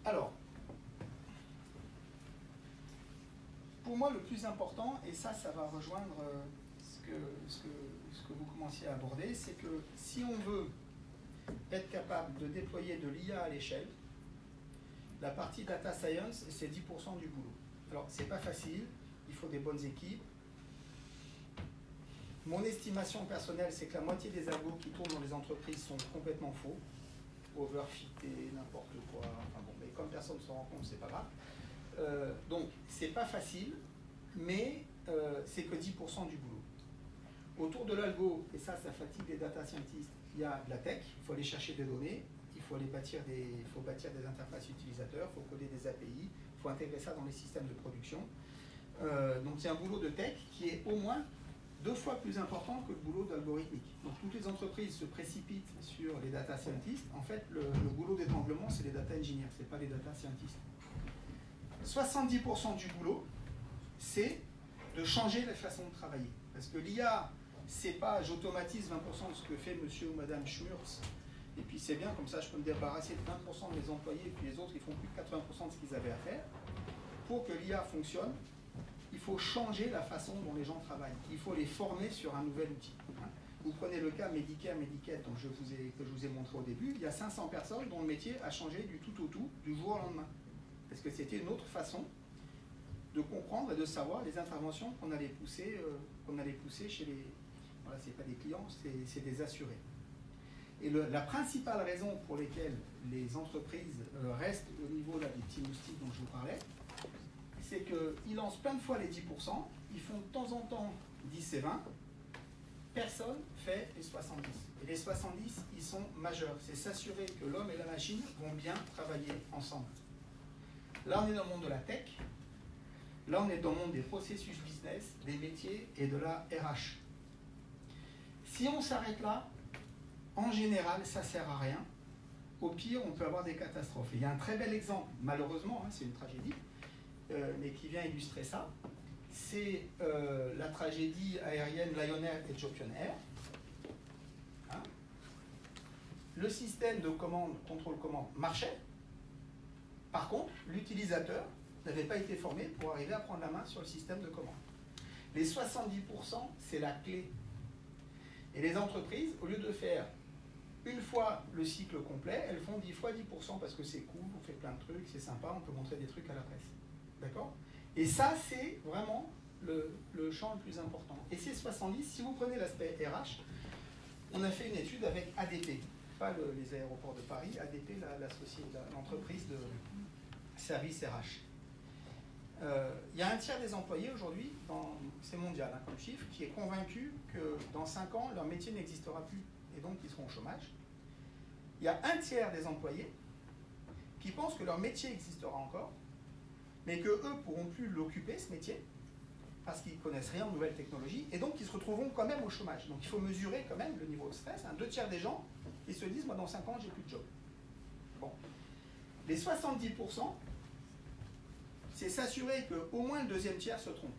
D: Alors, pour moi, le plus important, et ça va rejoindre ce que vous commenciez à aborder, c'est que si on veut être capable de déployer de l'IA à l'échelle, la partie data science, c'est 10% du boulot. Alors, c'est pas facile, il faut des bonnes équipes. Mon estimation personnelle, c'est que la moitié des algos qui tournent dans les entreprises sont complètement faux, overfittés, n'importe quoi. Enfin bon, mais comme personne ne se rend compte, c'est pas grave. Donc, c'est pas facile, mais c'est que 10% du boulot. Autour de l'algo, et ça fatigue les data scientists, il y a de la tech, il faut aller chercher des données, il faut bâtir des interfaces utilisateurs, il faut coder des API, il faut intégrer ça dans les systèmes de production. Donc il y a un boulot de tech qui est au moins 2 fois plus important que le boulot d'algorithmique. Donc toutes les entreprises se précipitent sur les data scientists. En fait, le boulot d'étranglement, c'est les data engineers, ce n'est pas les data scientists. 70% du boulot, c'est de changer la façon de travailler. Parce que l'IA, c'est pas j'automatise 20% de ce que fait monsieur ou madame Schmurz, et puis c'est bien, comme ça je peux me débarrasser de 20% de mes employés, et puis les autres ils font plus de 80% de ce qu'ils avaient à faire. Pour que l'IA fonctionne, il faut changer la façon dont les gens travaillent. Il faut les former sur un nouvel outil. Vous prenez le cas Medicare, que je vous ai montré au début, il y a 500 personnes dont le métier a changé du tout au tout, du jour au lendemain. Parce que c'était une autre façon de comprendre et de savoir les interventions qu'on allait pousser chez les... Voilà, c'est pas des clients, c'est des assurés. Et la principale raison pour laquelle les entreprises restent au niveau là, des petits moustiques dont je vous parlais, c'est qu'ils lancent plein de fois les 10%, ils font de temps en temps 10 et 20, personne fait les 70. Et les 70, ils sont majeurs. C'est s'assurer que l'homme et la machine vont bien travailler ensemble. Là, on est dans le monde de la tech. Là, on est dans le monde des processus business, des métiers et de la RH. Si on s'arrête là, en général, ça ne sert à rien. Au pire, on peut avoir des catastrophes. Et il y a un très bel exemple, malheureusement, c'est une tragédie, mais qui vient illustrer ça. C'est la tragédie aérienne Lion Air et Ethiopian Air. Hein? Le système de contrôle-commande marchait. Par contre, l'utilisateur n'avait pas été formé pour arriver à prendre la main sur le système de commande. Les 70%, c'est la clé. Et les entreprises, au lieu de faire une fois le cycle complet, elles font 10 fois 10% parce que c'est cool, on fait plein de trucs, c'est sympa, on peut montrer des trucs à la presse. D'accord? Et ça, c'est vraiment le champ le plus important. Et ces 70, si vous prenez l'aspect RH, on a fait une étude avec ADP, pas les aéroports de Paris, ADP, l'entreprise de services RH. Il y a un tiers des employés aujourd'hui, c'est mondial comme chiffre, qui est convaincu que dans 5 ans, leur métier n'existera plus et donc ils seront au chômage. Il y a un tiers des employés qui pensent que leur métier existera encore, mais qu'eux ne pourront plus l'occuper, ce métier, parce qu'ils ne connaissent rien en nouvelles technologies, et donc ils se retrouveront quand même au chômage. Donc il faut mesurer quand même le niveau de stress. 2 tiers des gens, ils se disent, moi dans 5 ans, j'ai plus de job. Bon. Les 70%, c'est s'assurer qu'au moins le deuxième tiers se trompe,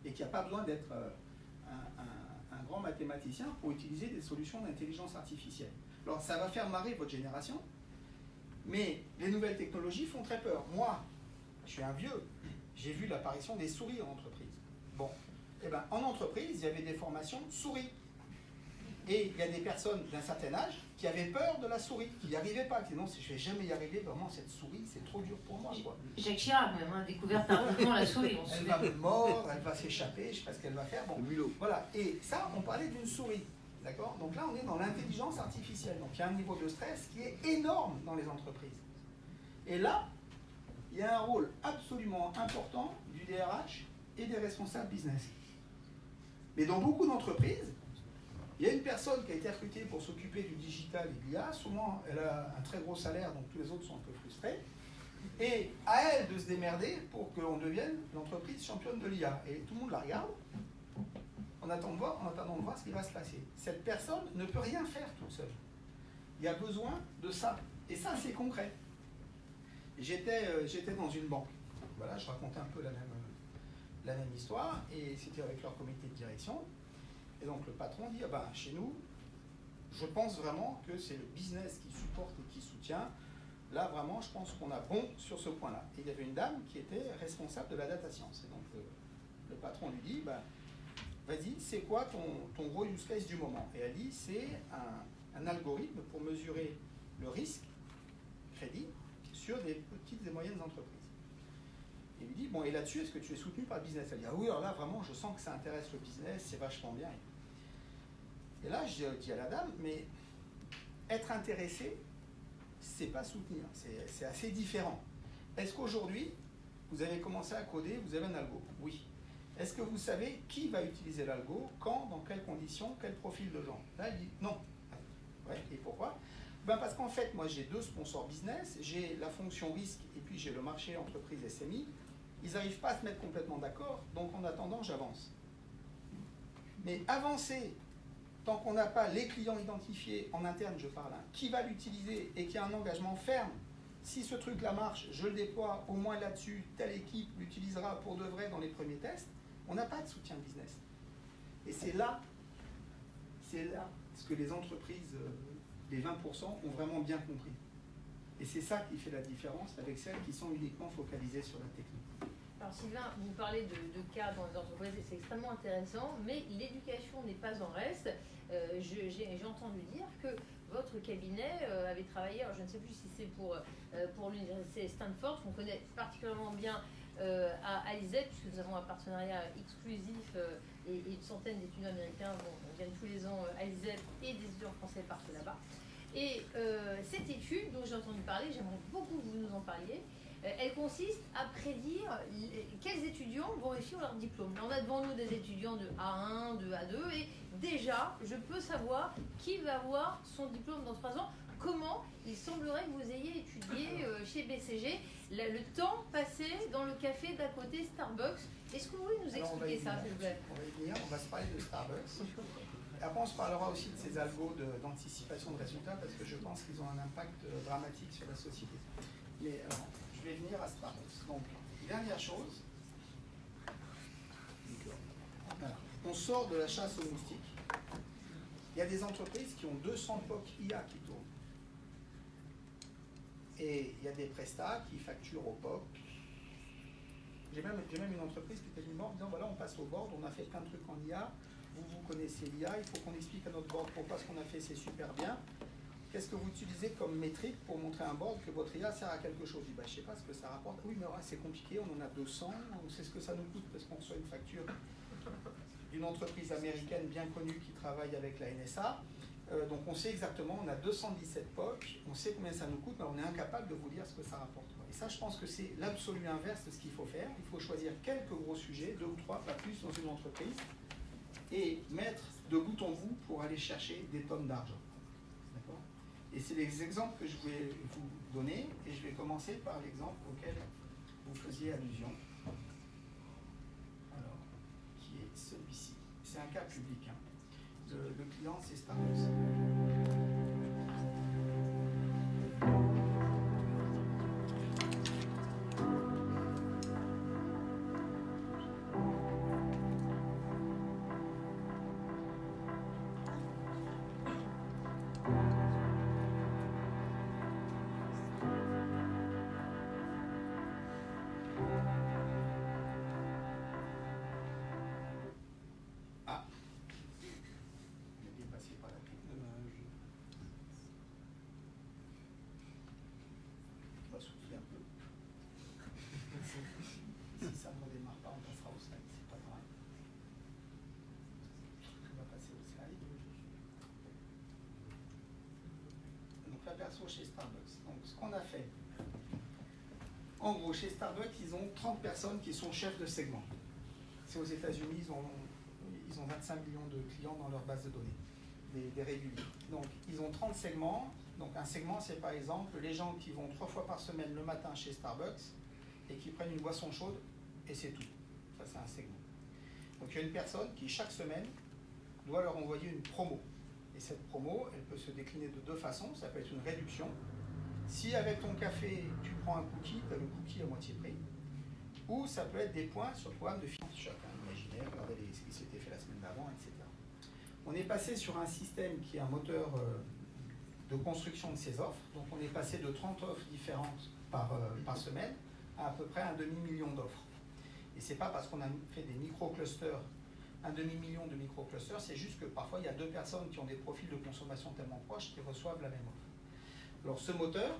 D: et qu'il n'y a pas besoin d'être un grand mathématicien pour utiliser des solutions d'intelligence artificielle. Alors ça va faire marrer votre génération, mais les nouvelles technologies font très peur. Moi, je suis un vieux, j'ai vu l'apparition des souris en entreprise. Bon, eh ben, en entreprise, il y avait des formations souris. Et il y a des personnes d'un certain âge qui avaient peur de la souris, qui n'y arrivaient pas, qui disaient non, je ne vais jamais y arriver, vraiment cette souris, c'est trop dur pour moi. Quoi.
A: Jacques Chirac même, a découvert tardivement la souris.
D: Elle va me mordre, elle va s'échapper, je ne sais pas ce qu'elle va faire. Bon, voilà, et ça, on parlait d'une souris. D'accord? Donc là, on est dans l'intelligence artificielle. Donc il y a un niveau de stress qui est énorme dans les entreprises. Et là, il y a un rôle absolument important du DRH et des responsables business. Mais dans beaucoup d'entreprises, il y a une personne qui a été recrutée pour s'occuper du digital et de l'IA. Souvent, elle a un très gros salaire, donc tous les autres sont un peu frustrés. Et à elle de se démerder pour qu'on devienne l'entreprise championne de l'IA. Et tout le monde la regarde en attendant de voir ce qui va se passer. Cette personne ne peut rien faire toute seule. Il y a besoin de ça. Et ça, c'est concret. J'étais dans une banque. Voilà, je racontais un peu la même histoire, et c'était avec leur comité de direction. Et donc le patron dit, ah ben, chez nous, je pense vraiment que c'est le business qui supporte et qui soutient. Là, vraiment, je pense qu'on a bon sur ce point-là. Et il y avait une dame qui était responsable de la data science. Et donc le patron lui dit, ben, vas-y, c'est quoi ton gros use case du moment? Et elle dit, c'est un algorithme pour mesurer le risque crédit sur des petites et moyennes entreprises. Il lui dit, bon, et là-dessus, est-ce que tu es soutenu par le business? Elle dit, ah oui, alors là, vraiment, je sens que ça intéresse le business, c'est vachement bien. Et là, je dis à la dame, mais être intéressé, c'est pas soutenir, c'est assez différent. Est-ce qu'aujourd'hui, vous avez commencé à coder, vous avez un algo? Oui. Est-ce que vous savez qui va utiliser l'algo, quand, dans quelles conditions, quel profil de gens? Là, il dit non. Ouais, et pourquoi? Ben parce qu'en fait, moi j'ai deux sponsors business, j'ai la fonction risque et puis j'ai le marché entreprise SMI. Ils n'arrivent pas à se mettre complètement d'accord, donc en attendant, j'avance. Mais avancer, tant qu'on n'a pas les clients identifiés, en interne je parle, hein, qui va l'utiliser et qui a un engagement ferme, si ce truc-là marche, je le déploie au moins là-dessus, telle équipe l'utilisera pour de vrai dans les premiers tests, on n'a pas de soutien business. Et c'est là ce que les entreprises, les 20%, ont vraiment bien compris. Et c'est ça qui fait la différence avec celles qui sont uniquement focalisées sur la technique.
A: Alors Sylvain, vous parlez de cas dans les entreprises et c'est extrêmement intéressant, mais l'éducation n'est pas en reste. J'ai entendu dire que votre cabinet avait travaillé, alors je ne sais plus si c'est pour l'université Stanford, qu'on connaît particulièrement bien à l'ISEP, puisque nous avons un partenariat exclusif et une centaine d'étudiants américains viennent tous les ans à l'ISEP et des étudiants français partent là-bas. Et cette étude dont j'ai entendu parler, j'aimerais beaucoup que vous nous en parliez. Elle consiste à prédire quels étudiants vont réussir leur diplôme. Là, on a devant nous des étudiants de A1, de A2, et déjà, je peux savoir qui va avoir son diplôme dans 3 ans. Comment il semblerait que vous ayez étudié chez BCG le temps passé dans le café d'à côté Starbucks. Est-ce que vous pouvez nous expliquer ça, s'il vous plaît?
D: On va y venir, on va se parler de Starbucks. Après, on se parlera aussi de ces algos d'anticipation de résultats, parce que je pense qu'ils ont un impact dramatique sur la société. Mais alors, je vais venir à Starbucks. Donc, dernière chose. Alors, on sort de la chasse aux moustiques. Il y a des entreprises qui ont 200 POC IA qui tournent. Et il y a des prestats qui facturent au POC. J'ai même une entreprise qui était venue me voir en disant voilà, on passe au board, on a fait plein de trucs en IA, vous connaissez l'IA, il faut qu'on explique à notre board pourquoi ce qu'on a fait c'est super bien. Qu'est-ce que vous utilisez comme métrique pour montrer à un board que votre IA sert à quelque chose? Je dis, je ne sais pas ce que ça rapporte. Oui, mais c'est compliqué, on en a 200, on sait ce que ça nous coûte parce qu'on reçoit une facture d'une entreprise américaine bien connue qui travaille avec la NSA. Donc on sait exactement, on a 217 POC, on sait combien ça nous coûte, mais on est incapable de vous dire ce que ça rapporte. Et ça, je pense que c'est l'absolu inverse de ce qu'il faut faire. Il faut choisir quelques gros sujets, 2 ou 3, pas plus, dans une entreprise, et mettre de bout en bout pour aller chercher des tonnes d'argent. D'accord ? Et c'est les exemples que je vais vous donner, et je vais commencer par l'exemple auquel vous faisiez allusion. Alors, qui est celui-ci. C'est un cas public. Hein. Le client, c'est Starbucks. Perso chez Starbucks. Donc, ce qu'on a fait, en gros, chez Starbucks, ils ont 30 personnes qui sont chefs de segment. C'est aux États-Unis, ils ont 25 millions de clients dans leur base de données, des réguliers. Donc, ils ont 30 segments. Donc, un segment, c'est par exemple les gens qui vont 3 fois par semaine le matin chez Starbucks et qui prennent une boisson chaude, et c'est tout. Ça, c'est un segment. Donc, il y a une personne qui, chaque semaine, doit leur envoyer une promo. Et cette promo, elle peut se décliner de 2 façons. Ça peut être une réduction. Si avec ton café, tu prends un cookie, tu as le cookie à moitié prix. Ou ça peut être des points sur le programme de finance. Chacun imaginaire, regardez ce qui s'était fait la semaine d'avant, etc. On est passé sur un système qui est un moteur de construction de ces offres. Donc on est passé de 30 offres différentes par semaine à peu près 1 demi-million d'offres. Et ce n'est pas parce qu'on a fait des micro-clusters, 1 demi-million de micro-clusters, c'est juste que parfois il y a 2 personnes qui ont des profils de consommation tellement proches qui reçoivent la même offre. Alors ce moteur,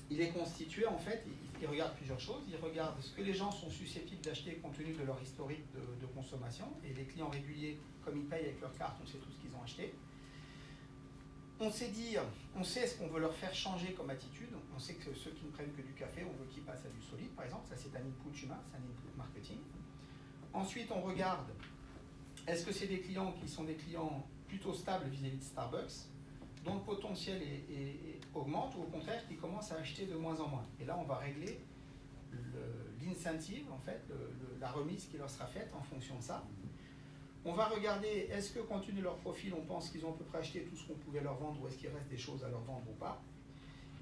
D: il est constitué en fait, il regarde plusieurs choses. Il regarde ce que les gens sont susceptibles d'acheter compte tenu de leur historique de consommation. Et les clients réguliers, comme ils payent avec leur carte, on sait tout ce qu'ils ont acheté. On sait ce qu'on veut leur faire changer comme attitude. On sait que ceux qui ne prennent que du café, on veut qu'ils passent à du solide, par exemple. Ça, c'est un input humain, c'est un input marketing. Ensuite, on regarde, est-ce que c'est des clients qui sont des clients plutôt stables vis-à-vis de Starbucks, dont le potentiel augmente, ou au contraire qui commencent à acheter de moins en moins. Et là, on va régler l'incentive, en fait, la remise qui leur sera faite en fonction de ça. On va regarder, est-ce que compte tenu de leur profil, on pense qu'ils ont à peu près acheté tout ce qu'on pouvait leur vendre, ou est-ce qu'il reste des choses à leur vendre ou pas.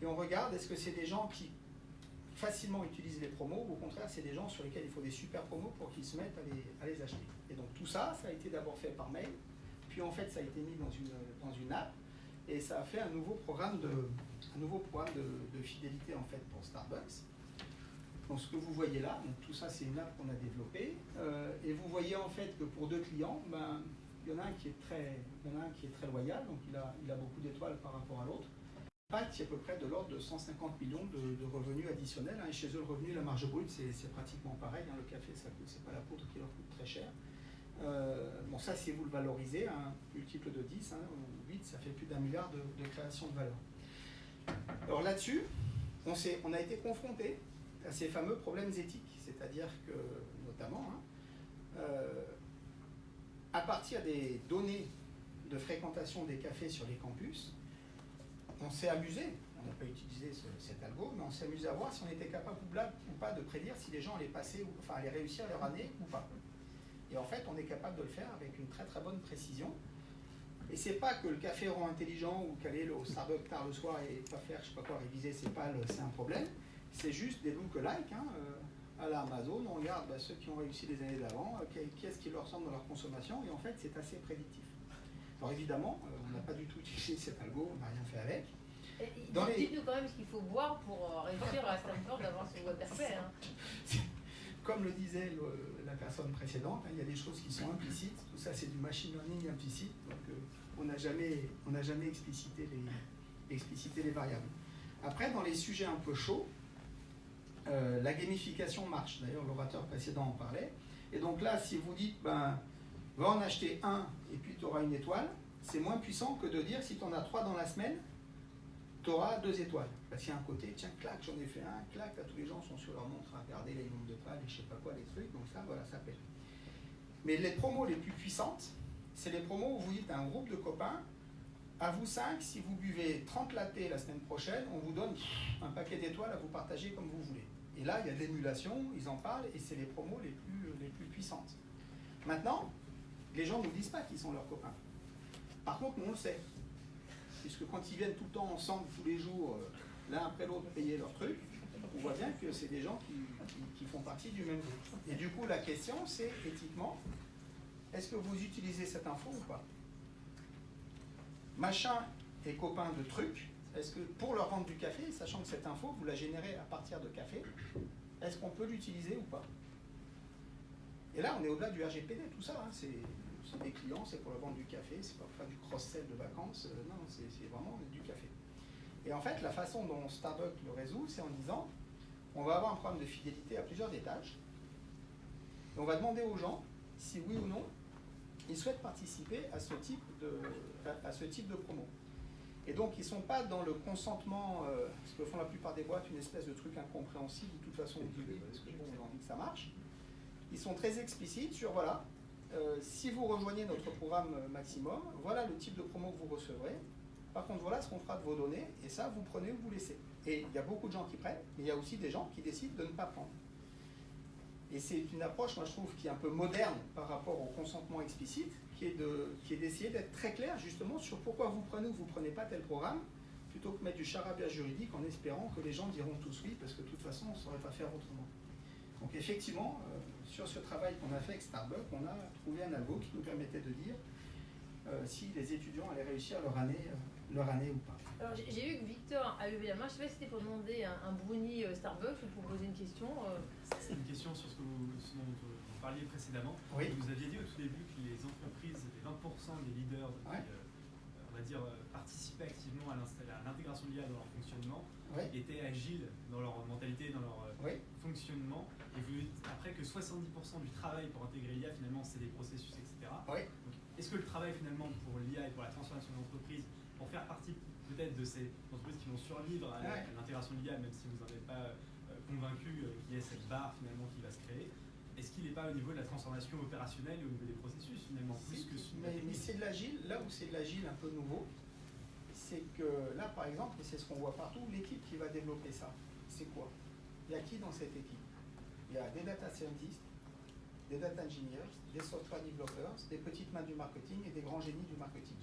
D: Et on regarde, est-ce que c'est des gens qui facilement utilisent les promos, ou au contraire, c'est des gens sur lesquels il faut des super promos pour qu'ils se mettent à les acheter. Et donc tout ça, ça a été d'abord fait par mail, puis en fait, ça a été mis dans une app, et ça a fait un nouveau programme de fidélité en fait pour Starbucks. Donc ce que vous voyez là, donc tout ça c'est une app qu'on a développée, et vous voyez en fait que pour 2 clients, il y en a un qui est très loyal, donc il a beaucoup d'étoiles par rapport à l'autre. L'impact est à peu près de l'ordre de 150 millions de revenus additionnels, et chez eux le revenu, la marge brute c'est pratiquement pareil, le café c'est pas la poudre qui leur coûte très cher. Bon, ça, si vous le valorisez, un multiple de 10 ou 8, ça fait plus d'1 milliard de création de valeur. Alors là-dessus, on a été confronté à ces fameux problèmes éthiques, c'est-à-dire que, notamment, à partir des données de fréquentation des cafés sur les campus, on s'est amusé, on n'a pas utilisé cet algo, mais on s'est amusé à voir si on était capable ou pas de prédire si les gens allaient réussir leur année ou pas. Et en fait, on est capable de le faire avec une très très bonne précision. Et c'est pas que le café rend intelligent ou qu'aller au Starbucks tard le soir et pas faire, je sais pas quoi, réviser, c'est un problème. C'est juste des look-alike, à la Amazon, on regarde ceux qui ont réussi les années d'avant, qu'est-ce qui leur ressemble dans leur consommation, et en fait, c'est assez prédictif. Alors évidemment, on n'a pas du tout utilisé cet algo, on n'a rien fait avec.
A: Dites-nous quand même ce qu'il faut boire pour réussir à Stanford d'avoir ce web parfait.
D: Comme le disait la personne précédente, il y a des choses qui sont implicites. Tout ça, c'est du machine learning implicite. Donc, on n'a jamais explicité les variables. Après, dans les sujets un peu chauds, la gamification marche. D'ailleurs, l'orateur précédent en parlait. Et donc là, si vous dites, va en acheter un et puis tu auras une étoile, c'est moins puissant que de dire, si tu en as 3 dans la semaine, tu auras 2 étoiles. Parce qu'il y a un côté, tiens, clac, j'en ai fait un, clac, là, tous les gens sont sur leur montre à regarder les nombres de pas, les je sais pas quoi, les trucs, donc ça, voilà, ça paye. Mais les promos les plus puissantes, c'est les promos où vous dites à un groupe de copains, à vous 5, si vous buvez 30 lattés la semaine prochaine, on vous donne un paquet d'étoiles à vous partager comme vous voulez. Et là, il y a de l'émulation, ils en parlent, et c'est les promos les plus puissantes. Maintenant, les gens ne nous disent pas qu'ils sont leurs copains. Par contre, nous, on le sait. Puisque quand ils viennent tout le temps ensemble, tous les jours, l'un après l'autre, payer leur truc, on voit bien que c'est des gens qui font partie du même groupe. Et du coup, la question, c'est, éthiquement, est-ce que vous utilisez cette info ou pas? Machin est copain de trucs, est-ce que pour leur vendre du café, sachant que cette info, vous la générez à partir de café, est-ce qu'on peut l'utiliser ou pas? Et là, on est au-delà du RGPD, tout ça, c'est des clients, c'est pour leur vendre du café, c'est pas pour faire du cross-sell de vacances, non, c'est vraiment du café. Et en fait, la façon dont Starbucks le résout, c'est en disant, on va avoir un programme de fidélité à plusieurs étages, et on va demander aux gens si oui ou non, ils souhaitent participer à ce type de promo. Et donc, ils ne sont pas dans le consentement, ce que font la plupart des boîtes, une espèce de truc incompréhensible, où de toute façon, on dit oui, parce que bon, on a envie que ça marche. Ils sont très explicites sur, voilà, si vous rejoignez notre programme maximum, voilà le type de promo que vous recevrez. Par contre, voilà ce qu'on fera de vos données, et ça, vous prenez ou vous laissez. Et il y a beaucoup de gens qui prennent, mais il y a aussi des gens qui décident de ne pas prendre. Et c'est une approche, moi je trouve, qui est un peu moderne par rapport au consentement explicite, qui est d'essayer d'être très clair justement sur pourquoi vous prenez ou vous ne prenez pas tel programme, plutôt que de mettre du charabia juridique en espérant que les gens diront tous oui, parce que de toute façon, on ne saurait pas faire autrement. Donc effectivement, sur ce travail qu'on a fait avec Starbucks, on a trouvé un algo qui nous permettait de dire si les étudiants allaient réussir leur année ou pas.
A: Alors j'ai vu que Victor a levé la main, je ne sais pas si c'était pour demander un brownie Starbucks ou pour poser une question.
H: C'est une question sur ce dont vous parliez précédemment.
D: Oui.
H: Vous aviez dit au tout début que les entreprises, les 20% des leaders qui, on va dire, participaient activement à l'intégration de l'IA dans leur fonctionnement, étaient agiles dans leur mentalité, dans leur fonctionnement. Et vous dites après que 70% du travail pour intégrer l'IA, finalement, c'est des processus, etc. Donc, est-ce que le travail, finalement, pour l'IA et pour la transformation de l'entreprise, pour faire partie peut-être de ces entreprises qui vont survivre à l'intégration de l'IA, même si vous n'en êtes pas convaincu qu'il y ait cette barre, finalement, qui va se créer, est-ce qu'il n'est pas au niveau de la transformation opérationnelle et au niveau des processus, finalement, plus que sur la
D: mais
H: technique.
D: c'est de l'agile, là où c'est de l'agile un peu nouveau, c'est que là, par exemple, et c'est ce qu'on voit partout, l'équipe qui va développer ça, c'est quoi? Il y a qui dans cette équipe? Il y a des data scientists, des data engineers, des software developers, des petites mains du marketing et des grands génies du marketing.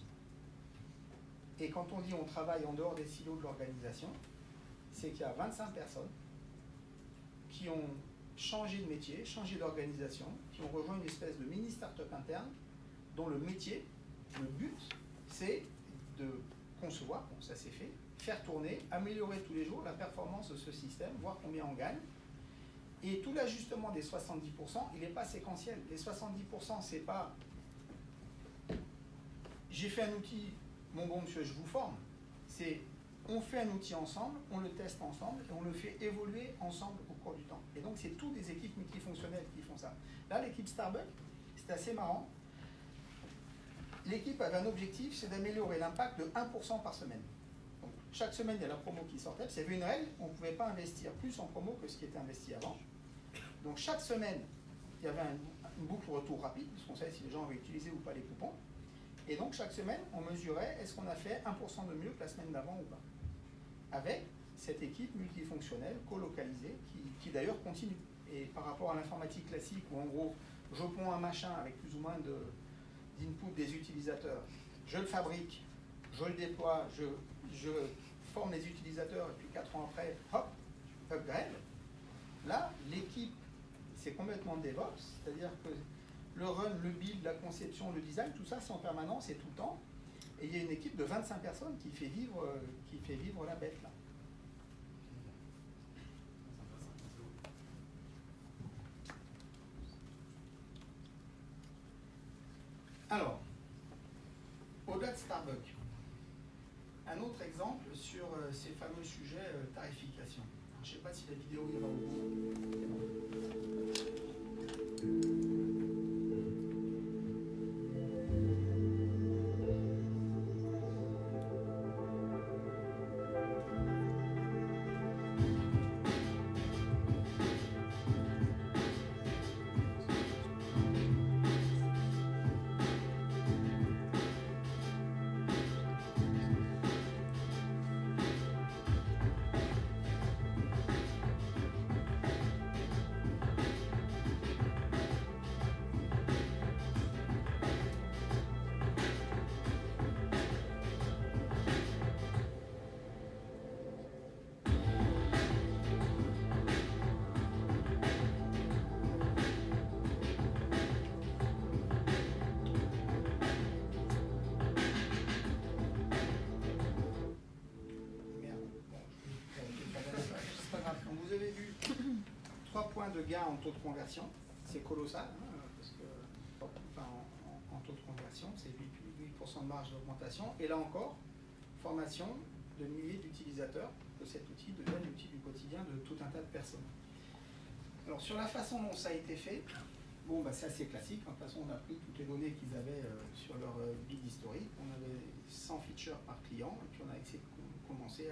D: Et quand on dit on travaille en dehors des silos de l'organisation, c'est qu'il y a 25 personnes qui ont changé de métier, changé d'organisation, qui ont rejoint une espèce de mini start-up interne dont le métier, le but, c'est de concevoir, bon ça c'est fait, faire tourner, améliorer tous les jours la performance de ce système, voir combien on gagne. Et tout l'ajustement des 70%, il n'est pas séquentiel. Les 70%, c'est pas j'ai fait un outil, mon bon monsieur, je vous forme. C'est on fait un outil ensemble, on le teste ensemble et on le fait évoluer ensemble au cours du temps. Et donc, c'est toutes des équipes multifonctionnelles qui font ça. Là, l'équipe Starbucks, c'est assez marrant. L'équipe avait un objectif, c'est d'améliorer l'impact de 1% par semaine. Donc, chaque semaine, il y a la promo qui sortait. Il y avait une règle, on ne pouvait pas investir plus en promo que ce qui était investi avant. Donc, chaque semaine, il y avait une boucle retour rapide, parce qu'on savait si les gens avaient utilisé ou pas les coupons. Et donc, chaque semaine, on mesurait est-ce qu'on a fait 1% de mieux que la semaine d'avant ou pas. Avec cette équipe multifonctionnelle, colocalisée, qui d'ailleurs continue. Et par rapport à l'informatique classique, où en gros, je ponds un machin avec plus ou moins d'input des utilisateurs, je le fabrique, je le déploie, je forme les utilisateurs, et puis 4 ans après, hop, upgrade. Là, l'équipe, c'est complètement DevOps, c'est-à-dire que le run, le build, la conception, le design, tout ça, c'est en permanence et tout le temps. Et il y a une équipe de 25 personnes qui fait vivre la bête, là. Alors, au-delà de Starbucks, un autre exemple sur ces fameux sujets tarification. Je ne sais pas si la vidéo ira au bout. De gain en taux de conversion, c'est colossal, hein, parce que enfin, en taux de conversion, c'est 8% de marge d'augmentation. Et là encore, formation de milliers d'utilisateurs de cet outil devient l'outil du quotidien de tout un tas de personnes. Alors sur la façon dont ça a été fait, bon, bah, c'est assez classique. De toute façon, on a pris toutes les données qu'ils avaient sur leur guide historique. On avait 100 features par client, et puis on a commencé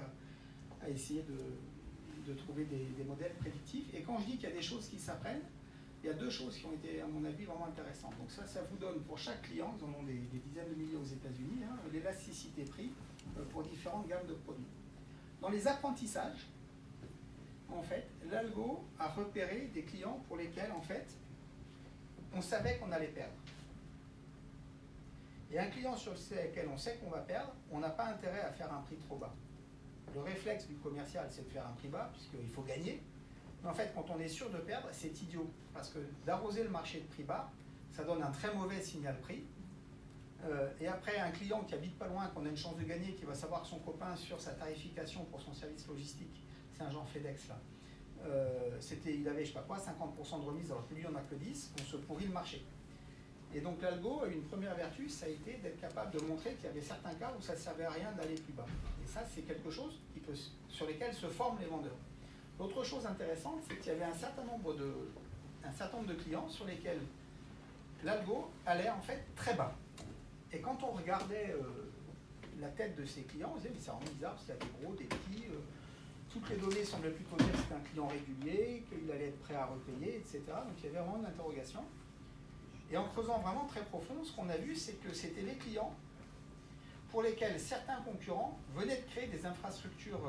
D: à essayer de trouver des modèles prédictifs. Et quand je dis qu'il y a des choses qui s'apprennent, il y a deux choses qui ont été, à mon avis, vraiment intéressantes. Donc ça vous donne pour chaque client, ils en ont des dizaines de milliers aux États-Unis, hein, l'élasticité prix pour différentes gammes de produits. Dans les apprentissages, en fait, l'algo a repéré des clients pour lesquels, en fait, on savait qu'on allait perdre. Et un client sur lequel on sait qu'on va perdre, on n'a pas intérêt à faire un prix trop bas. Le réflexe du commercial, c'est de faire un prix bas, puisqu'il faut gagner. Mais en fait, quand on est sûr de perdre, c'est idiot. Parce que d'arroser le marché de prix bas, ça donne un très mauvais signal prix. Et après, un client qui habite pas loin, qu'on a une chance de gagner, qui va savoir que son copain sur sa tarification pour son service logistique, c'est un genre FedEx là, il avait, je sais pas quoi, 50% de remise, alors que lui, on n'a que 10, on se pourrit le marché. Et donc l'algo, une première vertu, ça a été d'être capable de montrer qu'il y avait certains cas où ça ne servait à rien d'aller plus bas. Et ça, c'est quelque chose sur lesquels se forment les vendeurs. L'autre chose intéressante, c'est qu'il y avait un certain nombre de clients sur lesquels l'algo allait en fait très bas. Et quand on regardait la tête de ces clients, on se disait, mais c'est vraiment bizarre, parce qu'il y a des gros, des petits, toutes les données semblaient plutôt dire que c'était un client régulier, qu'il allait être prêt à repayer, etc. Donc il y avait vraiment une interrogation. Et en creusant vraiment très profond, ce qu'on a vu, c'est que c'était les clients pour lesquels certains concurrents venaient de créer des infrastructures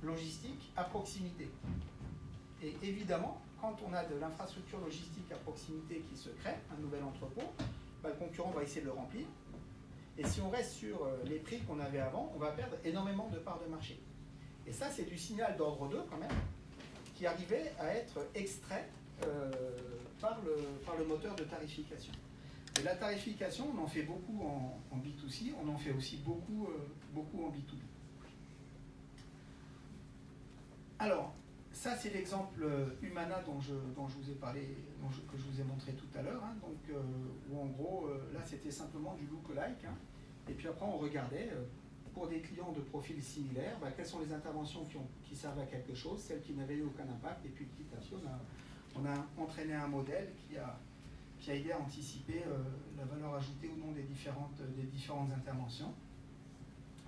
D: logistiques à proximité. Et évidemment, quand on a de l'infrastructure logistique à proximité qui se crée, un nouvel entrepôt, bah, le concurrent va essayer de le remplir. Et si on reste sur les prix qu'on avait avant, on va perdre énormément de parts de marché. Et ça, c'est du signal d'ordre 2 quand même, qui arrivait à être extrait par le moteur de tarification. Et la tarification, on en fait beaucoup en B2C, on en fait aussi beaucoup en B2B. Alors, ça c'est l'exemple Humana dont je vous ai parlé, que je vous ai montré tout à l'heure, hein, donc, où en gros, là c'était simplement du lookalike, hein, et puis après on regardait, pour des clients de profils similaires, bah, quelles sont les interventions qui servent à quelque chose, celles qui n'avaient eu aucun impact, et puis petit à petit on a entraîné un modèle qui a aidé à anticiper la valeur ajoutée ou non des différentes interventions.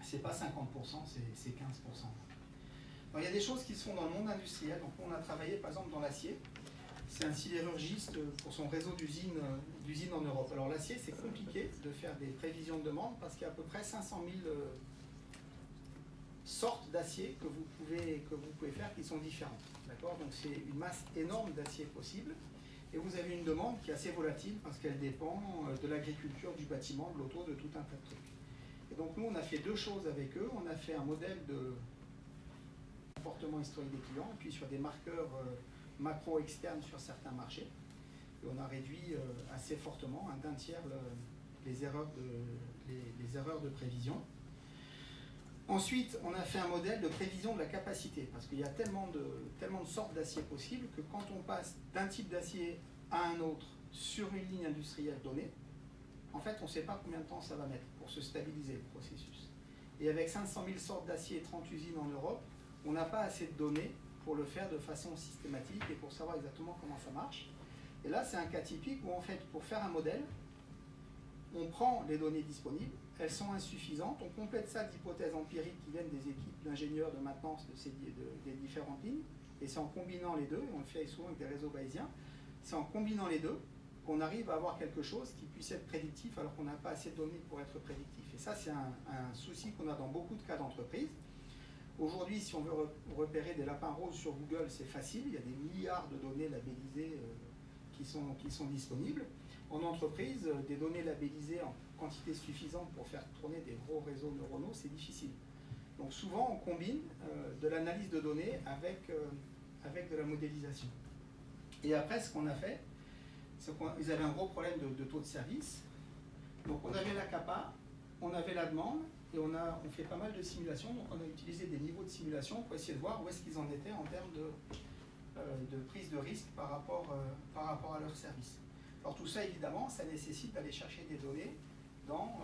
D: C'est pas 50%, c'est 15%. Alors, il y a des choses qui se font dans le monde industriel. Donc, on a travaillé par exemple dans l'acier. C'est un sidérurgiste pour son réseau d'usines en Europe. Alors l'acier, c'est compliqué de faire des prévisions de demande parce qu'il y a à peu près 500 000 sortes d'acier que vous pouvez faire qui sont différentes. D'accord ? Donc c'est une masse énorme d'acier possible. Et vous avez une demande qui est assez volatile parce qu'elle dépend de l'agriculture, du bâtiment, de l'auto, de tout un tas de trucs. Et donc nous, on a fait deux choses avec eux. On a fait un modèle de comportement historique des clients, et puis sur des marqueurs macro externes sur certains marchés. Et on a réduit assez fortement, d'un tiers, les erreurs de prévision. Ensuite, on a fait un modèle de prévision de la capacité, parce qu'il y a tellement de sortes d'acier possibles que quand on passe d'un type d'acier à un autre sur une ligne industrielle donnée, en fait, on ne sait pas combien de temps ça va mettre pour se stabiliser le processus. Et avec 500 000 sortes d'acier et 30 usines en Europe, on n'a pas assez de données pour le faire de façon systématique et pour savoir exactement comment ça marche. Et là, c'est un cas typique où, en fait, pour faire un modèle, on prend les données disponibles, elles sont insuffisantes, on complète ça d'hypothèses empiriques qui viennent des équipes d'ingénieurs de maintenance des différentes lignes, et c'est en combinant les deux, et on le fait souvent avec des réseaux bayésiens, c'est en combinant les deux qu'on arrive à avoir quelque chose qui puisse être prédictif alors qu'on n'a pas assez de données pour être prédictif. Et ça, c'est un souci qu'on a dans beaucoup de cas d'entreprise. Aujourd'hui, si on veut repérer des lapins roses sur Google, c'est facile, il y a des milliards de données labellisées qui sont disponibles. En entreprise, des données labellisées en quantité suffisante pour faire tourner des gros réseaux neuronaux, c'est difficile. Donc souvent, on combine de l'analyse de données avec de la modélisation. Et après, ce qu'on a fait, c'est qu'ils avaient un gros problème de taux de service. Donc on avait la CAPA, on avait la demande, et on fait pas mal de simulations. Donc on a utilisé des niveaux de simulation pour essayer de voir où est-ce qu'ils en étaient en termes de prise de risque par rapport à leur service. Alors tout ça, évidemment, ça nécessite d'aller chercher des données dans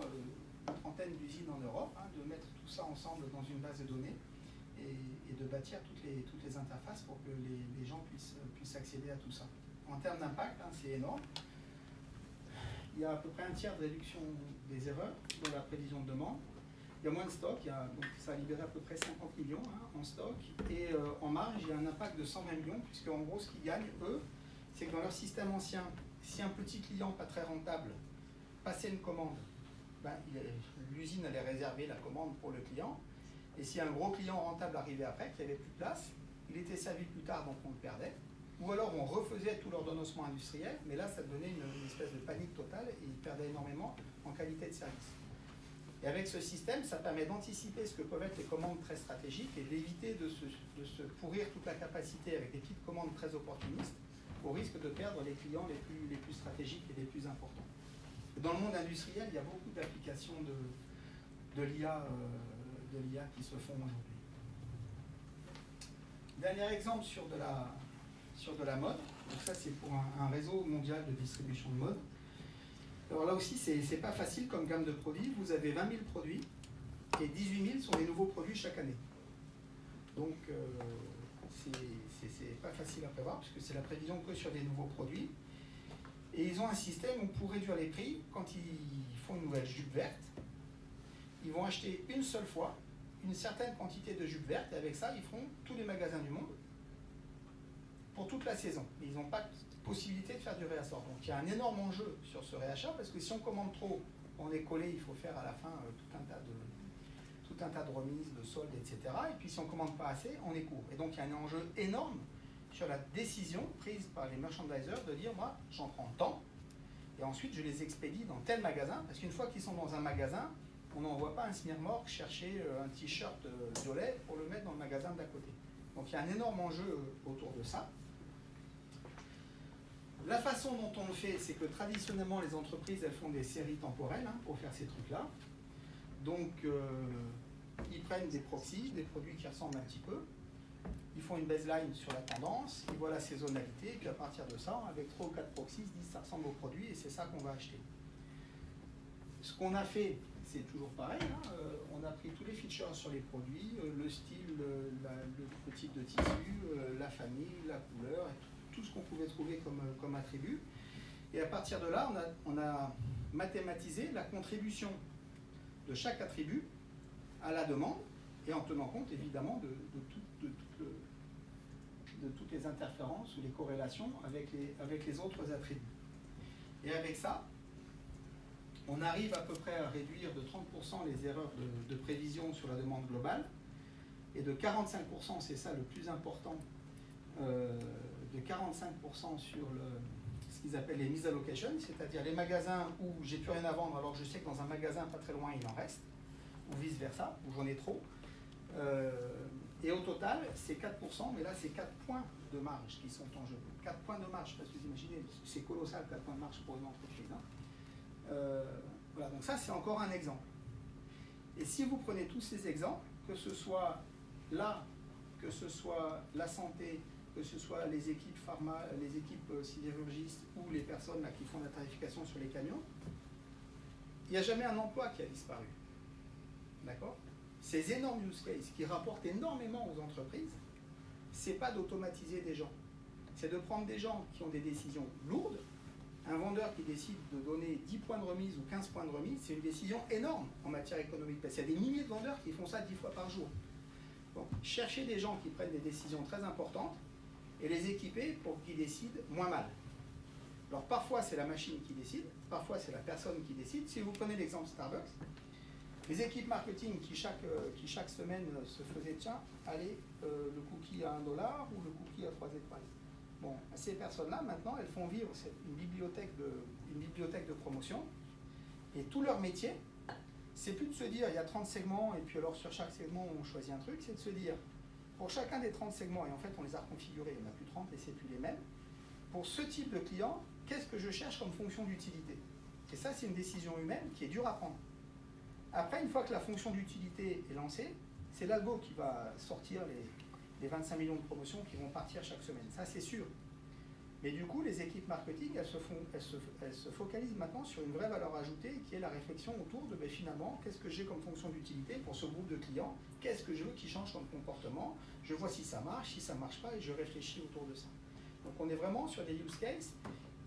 D: une trentaine d'usines en Europe, hein, de mettre tout ça ensemble dans une base de données et de bâtir toutes les interfaces pour que les gens puissent accéder à tout ça. En termes d'impact, hein, c'est énorme. Il y a à peu près un tiers de réduction des erreurs dans la prévision de demande. Il y a moins de stock, donc ça a libéré à peu près 50 millions en stock. Et en marge, il y a un impact de 120 millions, puisque en gros, ce qu'ils gagnent, eux, c'est que dans leur système ancien, si un petit client pas très rentable passait une commande, ben, l'usine allait réserver la commande pour le client. Et si un gros client rentable arrivait après, qui n'avait plus de place, il était servi plus tard, donc on le perdait. Ou alors on refaisait tout l'ordonnancement industriel, mais là ça donnait une espèce de panique totale et ils perdaient énormément en qualité de service. Et avec ce système, ça permet d'anticiper ce que peuvent être les commandes très stratégiques et d'éviter de se pourrir toute la capacité avec des petites commandes très opportunistes au risque de perdre les clients les plus stratégiques et les plus importants. Dans le monde industriel, il y a beaucoup d'applications de l'IA qui se font aujourd'hui. Dernier exemple sur de la mode. Donc ça, c'est pour un réseau mondial de distribution de mode. Alors là aussi, c'est pas facile comme gamme de produits. Vous avez 20 000 produits et 18 000 sont des nouveaux produits chaque année. Donc, c'est pas facile à prévoir puisque c'est la prévision que sur des nouveaux produits. Et ils ont un système où pour réduire les prix, quand ils font une nouvelle jupe verte, ils vont acheter une seule fois une certaine quantité de jupes vertes, et avec ça, ils feront tous les magasins du monde pour toute la saison. Et ils n'ont pas de possibilité de faire du réassort. Donc il y a un énorme enjeu sur ce réachat, parce que si on commande trop, on est collé, il faut faire à la fin tout un tas de remises, de soldes, etc. Et puis si on ne commande pas assez, on est court. Et donc il y a un enjeu énorme sur la décision prise par les merchandisers de dire, moi, j'en prends tant, et ensuite je les expédie dans tel magasin, parce qu'une fois qu'ils sont dans un magasin, on n'envoie pas un smirmorque chercher un t-shirt violet pour le mettre dans le magasin d'à côté. Donc il y a un énorme enjeu autour de ça. La façon dont on le fait, c'est que traditionnellement, les entreprises, elles font des séries temporelles pour faire ces trucs-là. Donc, ils prennent des proxys, des produits qui ressemblent un petit peu. Ils font une baseline sur la tendance, ils voient la saisonnalité, et puis à partir de ça, avec 3 ou 4 proxys, ils se disent ça ressemble au produit et c'est ça qu'on va acheter. Ce qu'on a fait, c'est toujours pareil. On a pris tous les features sur les produits, le style, le type de tissu, la famille, la couleur, et tout ce qu'on pouvait trouver comme attribut. Et à partir de là, on a mathématisé la contribution de chaque attribut à la demande, et en tenant compte évidemment de toutes les interférences ou les corrélations avec les autres attributs. Et avec ça, on arrive à peu près à réduire de 30% les erreurs de prévision sur la demande globale, et de 45%, c'est ça le plus important, de 45% sur ce qu'ils appellent les misallocations, c'est-à-dire les magasins où j'ai plus rien à vendre alors que je sais que dans un magasin pas très loin il en reste, ou vice-versa, où j'en ai trop. Et au total, c'est 4%, mais là c'est 4 points de marge qui sont en jeu. 4 points de marge, parce que vous imaginez, c'est colossal 4 points de marge pour une entreprise. Voilà, donc ça c'est encore un exemple. Et si vous prenez tous ces exemples, que ce soit là, que ce soit la santé, que ce soit les équipes pharma, les équipes sidérurgistes ou les personnes là, qui font la tarification sur les camions, il n'y a jamais un emploi qui a disparu. D'accord ? Ces énormes use cases qui rapportent énormément aux entreprises, c'est pas d'automatiser des gens. C'est de prendre des gens qui ont des décisions lourdes. Un vendeur qui décide de donner 10 points de remise ou 15 points de remise, c'est une décision énorme en matière économique. Parce qu'il y a des milliers de vendeurs qui font ça 10 fois par jour. Donc, cherchez des gens qui prennent des décisions très importantes et les équiper pour qu'ils décident moins mal. Alors parfois c'est la machine qui décide, parfois c'est la personne qui décide. Si vous prenez l'exemple Starbucks, les équipes marketing qui chaque semaine se faisaient, tiens, allez, le cookie à $1 ou le cookie à 3 étoiles. Bon, ces personnes-là, maintenant, elles font vivre une bibliothèque de promotion, et tout leur métier, c'est plus de se dire, il y a 30 segments, et puis alors sur chaque segment, on choisit un truc, c'est de se dire, pour chacun des 30 segments, et en fait, on les a reconfigurés, il n'y en a plus 30, et c'est plus les mêmes, pour ce type de client, qu'est-ce que je cherche comme fonction d'utilité? Et ça, c'est une décision humaine qui est dure à prendre. Après, une fois que la fonction d'utilité est lancée, c'est l'algo qui va sortir les 25 millions de promotions qui vont partir chaque semaine. Ça, c'est sûr. Mais du coup, les équipes marketing, elles se focalisent maintenant sur une vraie valeur ajoutée qui est la réflexion autour de, finalement, qu'est-ce que j'ai comme fonction d'utilité pour ce groupe de clients? Qu'est-ce que je veux qui change comme comportement? Je vois si ça marche pas, et je réfléchis autour de ça. Donc, on est vraiment sur des use cases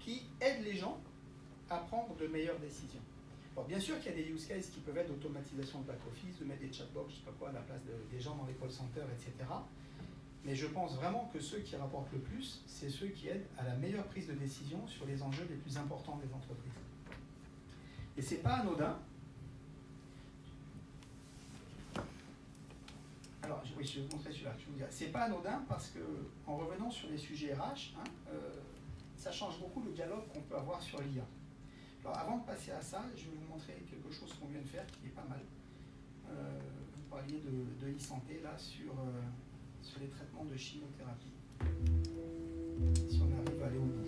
D: qui aident les gens à prendre de meilleures décisions. Alors, bien sûr qu'il y a des use cases qui peuvent être d'automatisation de back-office, de mettre des chatbots, je sais pas quoi, à la place des gens dans les call centers, etc. Mais je pense vraiment que ceux qui rapportent le plus, c'est ceux qui aident à la meilleure prise de décision sur les enjeux les plus importants des entreprises. Et c'est pas anodin. Alors, oui, je vais vous montrer celui-là. Je vais vous dire, c'est pas anodin parce que, en revenant sur les sujets RH, ça change beaucoup le dialogue qu'on peut avoir sur l'IA. Alors, avant de passer à ça, je vais vous montrer quelque chose qu'on vient de faire qui est pas mal. Vous parliez de e-santé, là, sur les traitements de chimiothérapie. Si on arrive à aller au bout.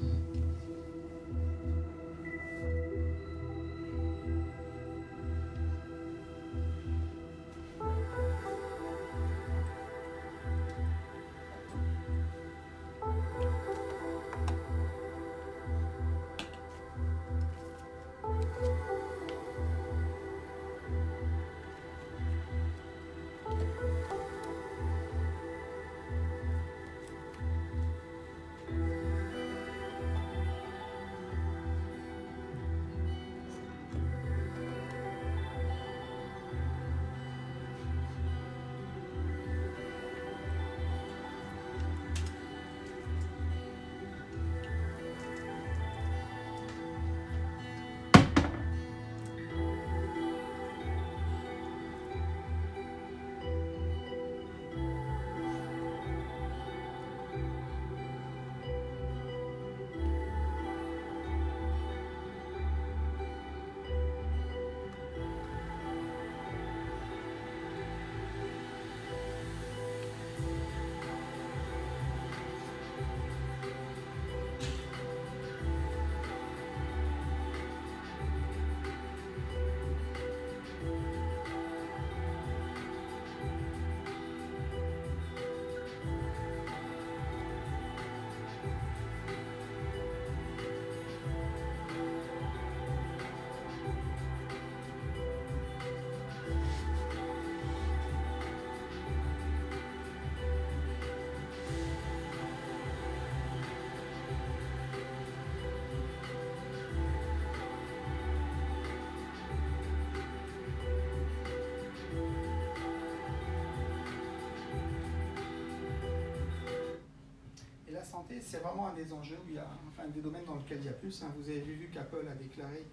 D: santé, c'est vraiment un des enjeux où il y a, enfin, un des domaines dans lequel il y a plus. Hein. Vous avez vu qu'Apple a déclaré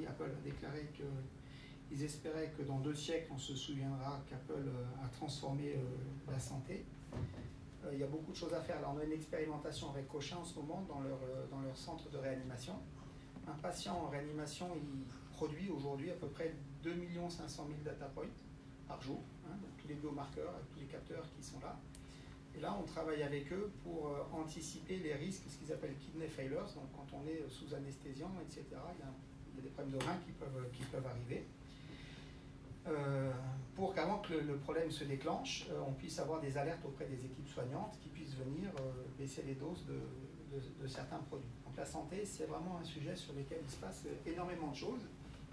D: Apple a déclaré qu'ils espéraient que dans 2 siècles, on se souviendra qu'Apple a transformé la santé. Il y a beaucoup de choses à faire. Là, on a une expérimentation avec Cochin en ce moment dans leur centre de réanimation. Un patient en réanimation, il produit aujourd'hui à peu près 2 500 000 data points par jour, hein, donc tous les biomarqueurs, tous les capteurs qui sont là. Et là, on travaille avec eux pour anticiper les risques, ce qu'ils appellent kidney failures, donc quand on est sous anesthésiant, etc. Il y a des problèmes de reins qui peuvent arriver. Pour qu'avant que le problème se déclenche, on puisse avoir des alertes auprès des équipes soignantes qui puissent venir baisser les doses de certains produits. Donc la santé, c'est vraiment un sujet sur lequel il se passe énormément de choses.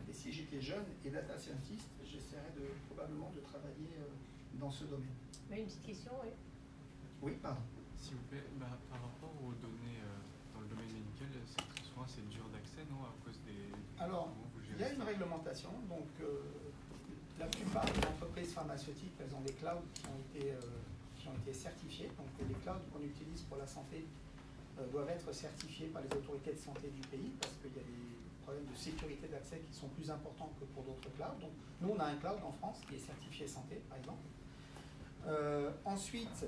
D: Et si j'étais jeune et data scientist, j'essaierais probablement de travailler dans ce domaine.
I: Mais une petite question, oui.
D: Oui, pardon.
J: S'il vous plaît, par rapport aux données dans le domaine médical, très souvent c'est dur d'accès, non, à cause des...
D: Alors, il y a une réglementation, donc la plupart des entreprises pharmaceutiques, elles ont des clouds qui ont été certifiés. Donc les clouds qu'on utilise pour la santé doivent être certifiés par les autorités de santé du pays parce qu'il y a des problèmes de sécurité d'accès qui sont plus importants que pour d'autres clouds. Donc nous, on a un cloud en France qui est certifié santé, par exemple. Ensuite,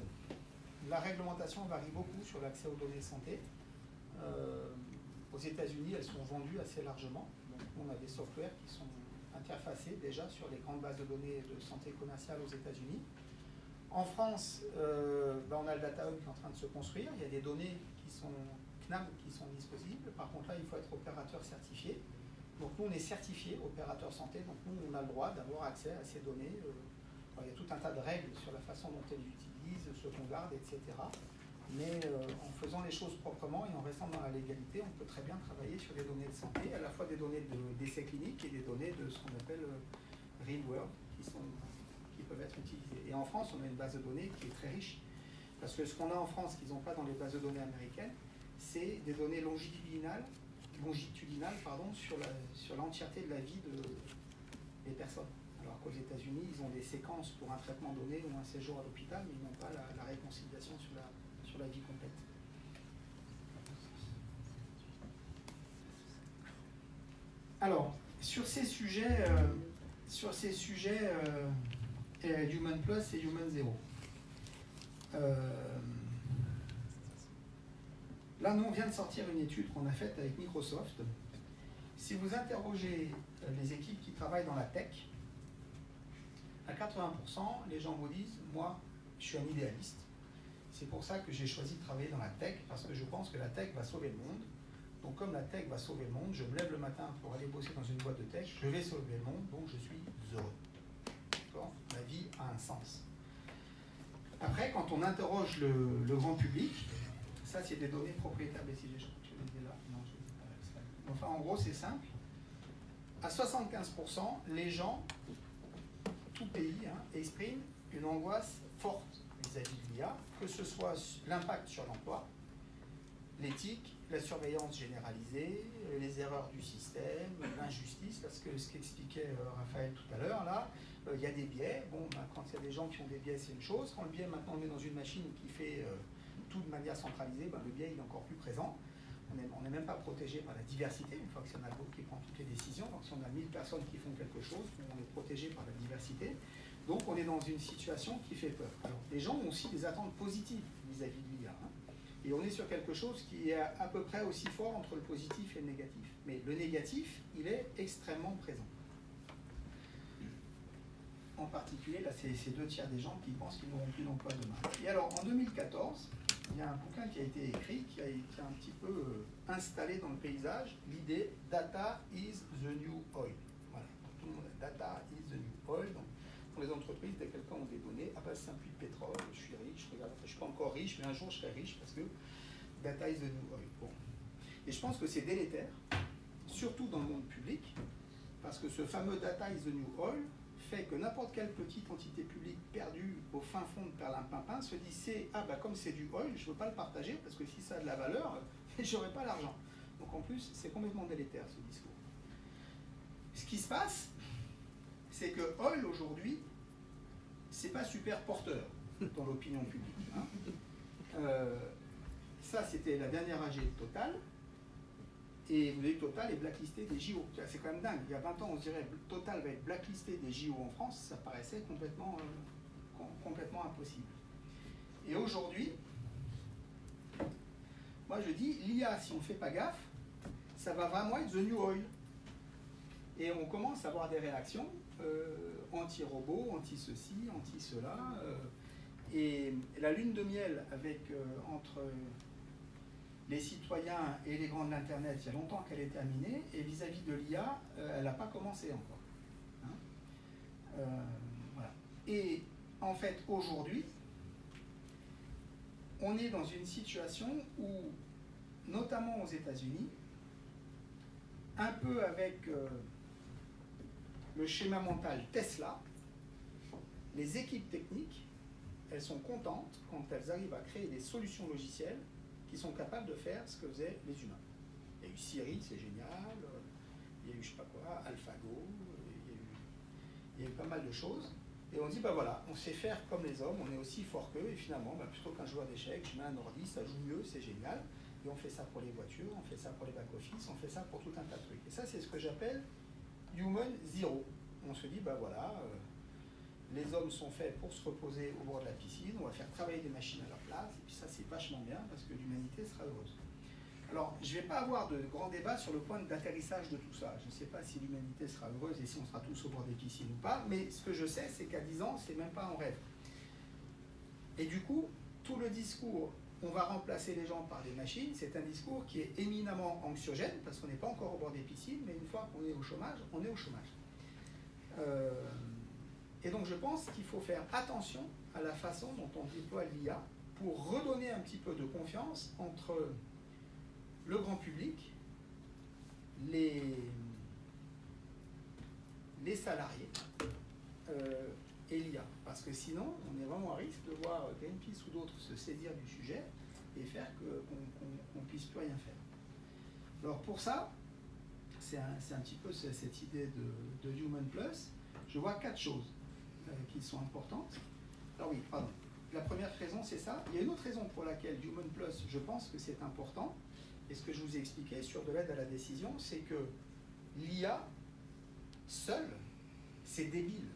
D: la réglementation varie beaucoup sur l'accès aux données santé. Aux États-Unis, elles sont vendues assez largement. Donc, on a des softwares qui sont interfacés déjà sur les grandes bases de données de santé commerciale aux États-Unis. En France, on a le Data Hub qui est en train de se construire. Il y a des données qui sont CNAM qui sont disponibles. Par contre, là, il faut être opérateur certifié. Donc, nous, on est certifié opérateur santé. Donc, nous, on a le droit d'avoir accès à ces données. Il y a tout un tas de règles sur la façon dont elles utilisent, ce qu'on garde, etc. Mais en faisant les choses proprement et en restant dans la légalité, on peut très bien travailler sur des données de santé, à la fois des données d'essais cliniques et des données de ce qu'on appelle real world, qui peuvent être utilisées. Et en France, on a une base de données qui est très riche, parce que ce qu'on a en France qu'ils n'ont pas dans les bases de données américaines, c'est des données longitudinales sur l'entièreté de la vie des personnes. Alors qu'aux États-Unis, ils ont des séquences pour un traitement donné ou un séjour à l'hôpital, mais ils n'ont pas la réconciliation sur la vie complète. Alors, sur ces sujets Human Plus et Human Zero. Là, nous, on vient de sortir une étude qu'on a faite avec Microsoft. Si vous interrogez les équipes qui travaillent dans la tech, à 80%, les gens vous disent « Moi, je suis un idéaliste. C'est pour ça que j'ai choisi de travailler dans la tech, parce que je pense que la tech va sauver le monde. Donc comme la tech va sauver le monde, je me lève le matin pour aller bosser dans une boîte de tech, je vais sauver le monde, donc je suis heureux. » D'accord ? La vie a un sens. Après, quand on interroge le grand public, ça c'est des données propriétaires, mais si je les ai là, non, je les ai pas. Enfin, en gros, c'est simple. À 75%, les gens, tout pays, expriment une angoisse forte vis-à-vis de l'IA, que ce soit l'impact sur l'emploi, l'éthique, la surveillance généralisée, les erreurs du système, l'injustice, parce que ce qu'expliquait Raphaël tout à l'heure, là, il y a des biais. Bon, quand il y a des gens qui ont des biais, c'est une chose. Quand le biais, maintenant, on est dans une machine qui fait tout de manière centralisée, le biais il est encore plus présent. On n'est même pas protégé par la diversité, une fois que c'est un algo qui prend toutes les décisions. Donc si on a 1000 personnes qui font quelque chose, on est protégé par la diversité. Donc on est dans une situation qui fait peur. Alors, les gens ont aussi des attentes positives vis-à-vis de l'IA. Et on est sur quelque chose qui est à peu près aussi fort entre le positif et le négatif. Mais le négatif, il est extrêmement présent. En particulier, là, c'est 2/3 des gens qui pensent qu'ils n'auront plus d'emploi demain. Et alors, en 2014, il y a un bouquin qui a été écrit, qui a un petit peu installé dans le paysage l'idée « Data is the new oil ». Voilà, tout le monde a « Data is the new oil ». Donc, pour les entreprises, dès que quelqu'un a des données, c'est un puits de pétrole, je suis riche, regarde, je ne suis pas encore riche, mais un jour je serai riche parce que data is the new oil. Bon. Et je pense que c'est délétère, surtout dans le monde public, parce que ce fameux data is the new oil fait que n'importe quelle petite entité publique perdue au fin fond de Perlimpinpin se dit comme c'est du oil, je ne veux pas le partager parce que si ça a de la valeur, je n'aurai pas l'argent. Donc en plus, c'est complètement délétère ce discours. Ce qui se passe, c'est que oil aujourd'hui, c'est pas super porteur dans l'opinion publique. ça, c'était la dernière AG de Total. Et vous avez vu, Total est blacklisté des JO. C'est quand même dingue. Il y a 20 ans, on se dirait Total va être blacklisté des JO en France. Ça paraissait complètement impossible. Et aujourd'hui, moi je dis, l'IA, si on ne fait pas gaffe, ça va vraiment être the new oil. Et on commence à avoir des réactions anti-robots, anti-ceci, anti-cela. Et la lune de miel entre les citoyens et les grands de l'Internet, il y a longtemps qu'elle est terminée, et vis-à-vis de l'IA, elle n'a pas commencé encore. Hein, voilà. Et en fait, aujourd'hui, on est dans une situation où, notamment aux États-Unis, un peu avec le schéma mental Tesla, les équipes techniques, elles sont contentes quand elles arrivent à créer des solutions logicielles qui sont capables de faire ce que faisaient les humains. Il y a eu Siri, c'est génial, il y a eu je sais pas quoi, AlphaGo, il y a eu pas mal de choses. Et on dit, bah voilà, on sait faire comme les hommes, on est aussi fort qu'eux, et finalement, bah, plutôt qu'un joueur d'échecs, je mets un ordi, ça joue mieux, c'est génial. Et on fait ça pour les voitures, on fait ça pour les back-office, on fait ça pour tout un tas de trucs. Et ça, c'est ce que j'appelle Human Zero. On se dit, bah voilà, les hommes sont faits pour se reposer au bord de la piscine, on va faire travailler des machines à leur place, et puis ça, c'est vachement bien, parce que l'humanité sera heureuse. Alors, je ne vais pas avoir de grand débat sur le point d'atterrissage de tout ça. Je ne sais pas si l'humanité sera heureuse et si on sera tous au bord des piscines ou pas, mais ce que je sais, c'est qu'à 10 ans, c'est même pas en rêve. Et du coup, tout le discours, on va remplacer les gens par des machines, c'est un discours qui est éminemment anxiogène, parce qu'on n'est pas encore au bord des piscines, mais une fois qu'on est au chômage, on est au chômage. Et donc je pense qu'il faut faire attention à la façon dont on déploie l'IA pour redonner un petit peu de confiance entre le grand public, les salariés et l'IA. Parce que sinon, on est vraiment à risque de voir Greenpeace ou d'autres se saisir du sujet et faire qu'on ne puisse plus rien faire. Alors pour ça, c'est un petit peu cette idée de Human Plus. Je vois 4 choses qui sont importantes. Alors oui, pardon. La première raison, c'est ça. Il y a une autre raison pour laquelle Human Plus, je pense que c'est important. Et ce que je vous ai expliqué sur de l'aide à la décision, c'est que l'IA, seule, c'est débile.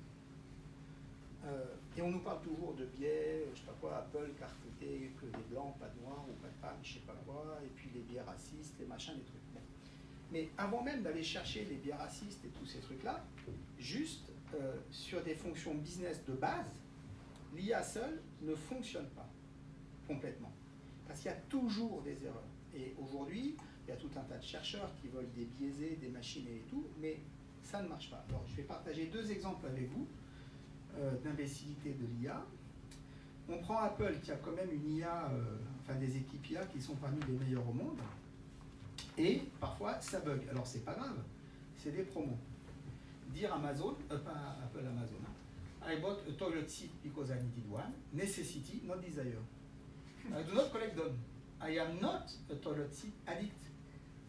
D: Et on nous parle toujours de biais, je sais pas quoi, Apple, carité, que des blancs, pas de noirs, ou pas de femmes, je sais pas quoi, et puis les biais racistes, les machins, les trucs. Bon. Mais avant même d'aller chercher les biais racistes et tous ces trucs-là, juste sur des fonctions business de base, l'IA seule ne fonctionne pas complètement. Parce qu'il y a toujours des erreurs. Et aujourd'hui, il y a tout un tas de chercheurs qui veulent débiaiser des machines et tout, mais ça ne marche pas. Alors, je vais partager 2 exemples avec vous d'imbécilité de l'IA. On prend Apple, qui a quand même une IA, enfin des équipes IA qui sont parmi les meilleures au monde, et parfois ça bug. Alors, c'est pas grave, c'est des promos. Dire Amazon, pas Apple, Amazon, hein. I bought a toilet seat because I needed one. Necessity, not desire. Do not collect them. I am not a toilet seat addict.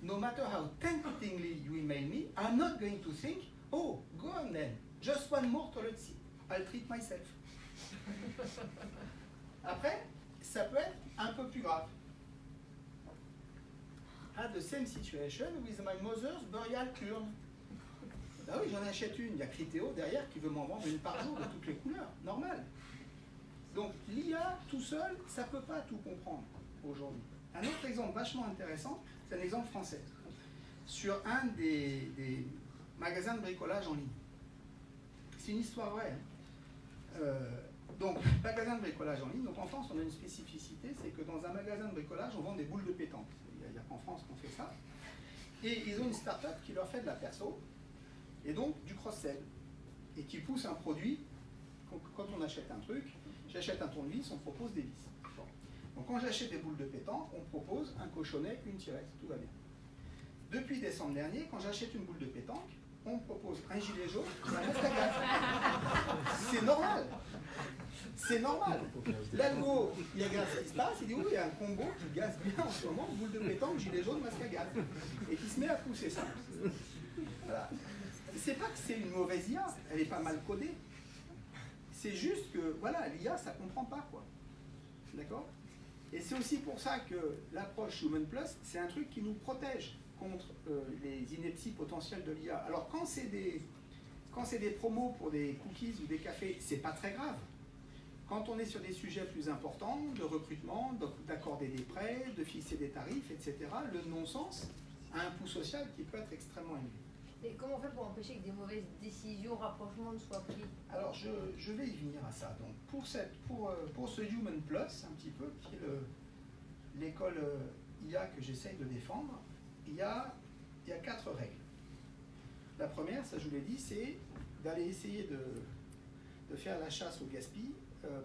D: No matter how temptingly you email me, I'm not going to think, oh, go on then, just one more toilet seat. I'll treat myself. Après, ça peut être un peu plus grave. Had the same situation with my mother's burial urn. Ah oui, j'en achète une. Il y a Criteo derrière qui veut m'en vendre une par jour de toutes les couleurs. Normal. Donc l'IA tout seul, ça ne peut pas tout comprendre aujourd'hui. Un autre exemple vachement intéressant, c'est un exemple français. Sur un des magasins de bricolage en ligne. C'est une histoire vraie. Hein. Donc, magasin de bricolage en ligne. Donc en France, on a une spécificité, c'est que dans un magasin de bricolage, on vend des boules de pétanque. Il n'y a qu'en France qu'on fait ça. Et ils ont une start-up qui leur fait de la perso, et donc du cross-sell, et qui pousse un produit. Quand on achète un truc, j'achète un tournevis, on propose des vis. Bon. Donc quand j'achète des boules de pétanque, on propose un cochonnet, une tirette, tout va bien. Depuis décembre dernier, quand j'achète une boule de pétanque, on propose un gilet jaune et un masque à gaz. C'est normal. C'est normal. L'algo, il regarde ce qui se passe, il dit oui, il y a un combo qui gaze bien en ce moment, boule de pétanque, gilet jaune, masque à gaz. Et qui se met à pousser ça. Voilà. C'est pas que c'est une mauvaise IA, elle n'est pas mal codée. C'est juste que, voilà, l'IA, ça comprend pas, quoi. D'accord ? Et c'est aussi pour ça que l'approche Human Plus, c'est un truc qui nous protège contre les inepties potentielles de l'IA. Alors quand c'est des promos pour des cookies ou des cafés, c'est pas très grave. Quand on est sur des sujets plus importants, de recrutement, d'accorder des prêts, de fixer des tarifs, etc., le non-sens a un coût social qui peut être extrêmement élevé.
I: Et comment on fait pour empêcher que des mauvaises décisions, rapprochements ne soient pris?
D: Alors je vais y venir à ça. Donc pour ce Human Plus, un petit peu, qui est l'école IA que j'essaye de défendre, il y a 4 règles. La première, ça je vous l'ai dit, c'est d'aller essayer de faire la chasse au gaspillage,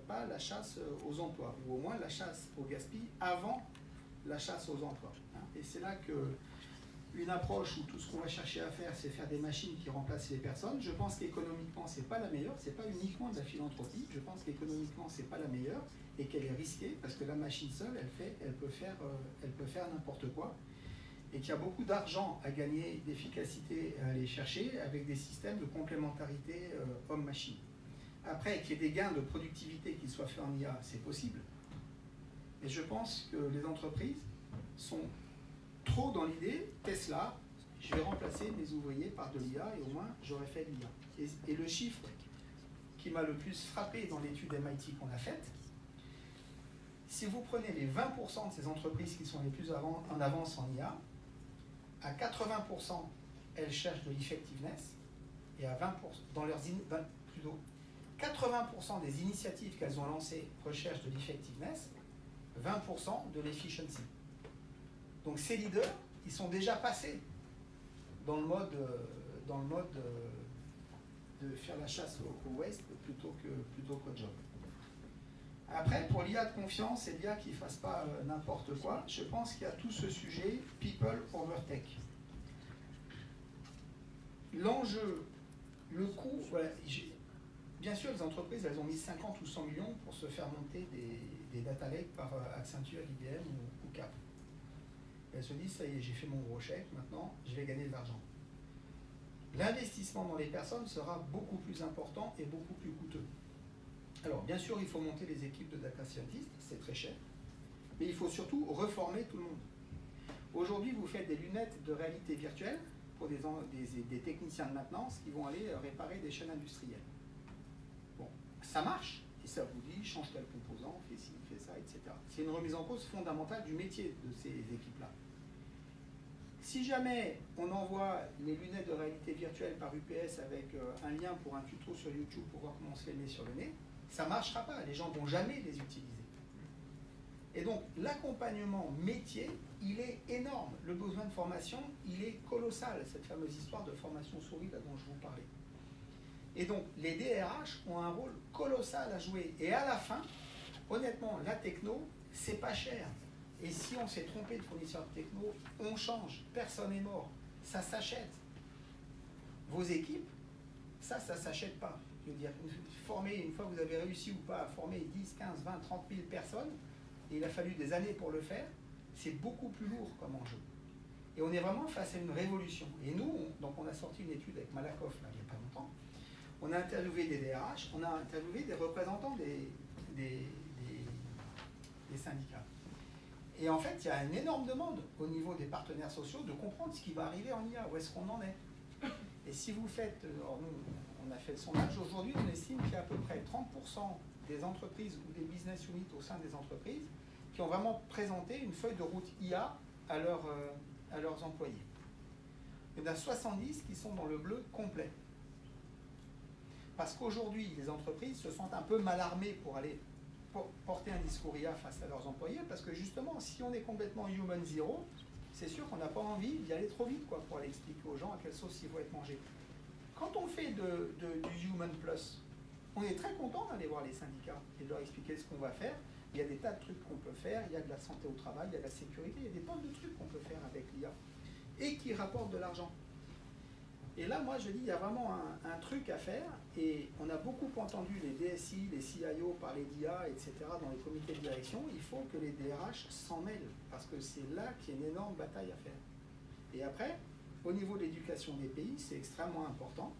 D: pas la chasse aux emplois, ou au moins la chasse au gaspillage avant la chasse aux emplois. Et c'est là que une approche où tout ce qu'on va chercher à faire, c'est faire des machines qui remplacent les personnes. Je pense qu'économiquement, c'est pas la meilleure, c'est pas uniquement de la philanthropie. Je pense qu'économiquement, c'est pas la meilleure et qu'elle est risquée parce que la machine seule, elle peut faire n'importe quoi. Et qu'il y a beaucoup d'argent à gagner, d'efficacité à aller chercher avec des systèmes de complémentarité homme-machine. Après, qu'il y ait des gains de productivité qui soient faits en IA, c'est possible. Mais je pense que les entreprises sont trop dans l'idée, Tesla, je vais remplacer mes ouvriers par de l'IA et au moins j'aurai fait de l'IA. Et le chiffre qui m'a le plus frappé dans l'étude MIT qu'on a faite, si vous prenez les 20% de ces entreprises qui sont les plus en avance en IA, à 80%, elles cherchent de l'effectiveness et à 20%, dans leurs plutôt 80% des initiatives qu'elles ont lancées recherchent de l'effectiveness, 20% de l'efficiency. Donc ces leaders, ils sont déjà passés dans le mode de faire la chasse au waste plutôt qu'au job. Après, pour l'IA de confiance et l'IA qui ne fasse pas n'importe quoi, je pense qu'il y a tout ce sujet people over tech. L'enjeu, le coût, voilà, bien sûr, les entreprises, elles ont mis 50 ou 100 millions pour se faire monter des data lakes par Accenture, IBM ou Cap. Elles se disent, ça y est, j'ai fait mon gros chèque, maintenant, je vais gagner de l'argent. L'investissement dans les personnes sera beaucoup plus important et beaucoup plus coûteux. Alors, bien sûr, il faut monter les équipes de data scientists, c'est très cher, mais il faut surtout reformer tout le monde. Aujourd'hui, vous faites des lunettes de réalité virtuelle pour des techniciens de maintenance qui vont aller réparer des chaînes industrielles. Bon, ça marche, et ça vous dit, change tel composant, fais ci, fais ça, etc. C'est une remise en cause fondamentale du métier de ces équipes-là. Si jamais on envoie les lunettes de réalité virtuelle par UPS avec un lien pour un tuto sur YouTube pour voir comment on se les met sur le nez, ça ne marchera pas, les gens ne vont jamais les utiliser. Et donc l'accompagnement métier, il est énorme. Le besoin de formation, il est colossal, cette fameuse histoire de formation souris là dont je vous parlais. Et donc les DRH ont un rôle colossal à jouer. Et à la fin, honnêtement, la techno, c'est pas cher. Et si on s'est trompé de fournisseur de techno, on change. Personne n'est mort. Ça s'achète. Vos équipes, ça s'achète pas. Je veux dire, une fois que vous avez réussi ou pas à former 10, 15, 20, 30 000 personnes, et il a fallu des années pour le faire, c'est beaucoup plus lourd comme enjeu. Et on est vraiment face à une révolution. Et nous, on a sorti une étude avec Malakoff là, il n'y a pas longtemps. On a interviewé des DRH, on a interviewé des représentants des syndicats. Et en fait, il y a une énorme demande au niveau des partenaires sociaux de comprendre ce qui va arriver en IA, où est-ce qu'on en est. Et si vous faites, alors nous, on a fait le sondage, aujourd'hui on estime qu'il y a à peu près 30% des entreprises ou des business units au sein des entreprises qui ont vraiment présenté une feuille de route IA à leurs employés. Il y en a 70 qui sont dans le bleu complet. Parce qu'aujourd'hui, les entreprises se sentent un peu mal armées pour aller porter un discours IA face à leurs employés, parce que justement, si on est complètement human zero, c'est sûr qu'on n'a pas envie d'y aller trop vite pour aller expliquer aux gens à quelle sauce ils vont être mangés. Quand on fait du human plus, on est très content d'aller voir les syndicats et de leur expliquer ce qu'on va faire. Il y a des tas de trucs qu'on peut faire, il y a de la santé au travail, il y a de la sécurité, il y a des tonnes de trucs qu'on peut faire avec l'IA et qui rapportent de l'argent. Et là, moi, je dis, il y a vraiment un truc à faire, et on a beaucoup entendu les DSI, les CIO parler d'IA, etc., dans les comités de direction. Il faut que les DRH s'en mêlent, parce que c'est là qu'il y a une énorme bataille à faire. Et après, au niveau de l'éducation des pays, c'est extrêmement important,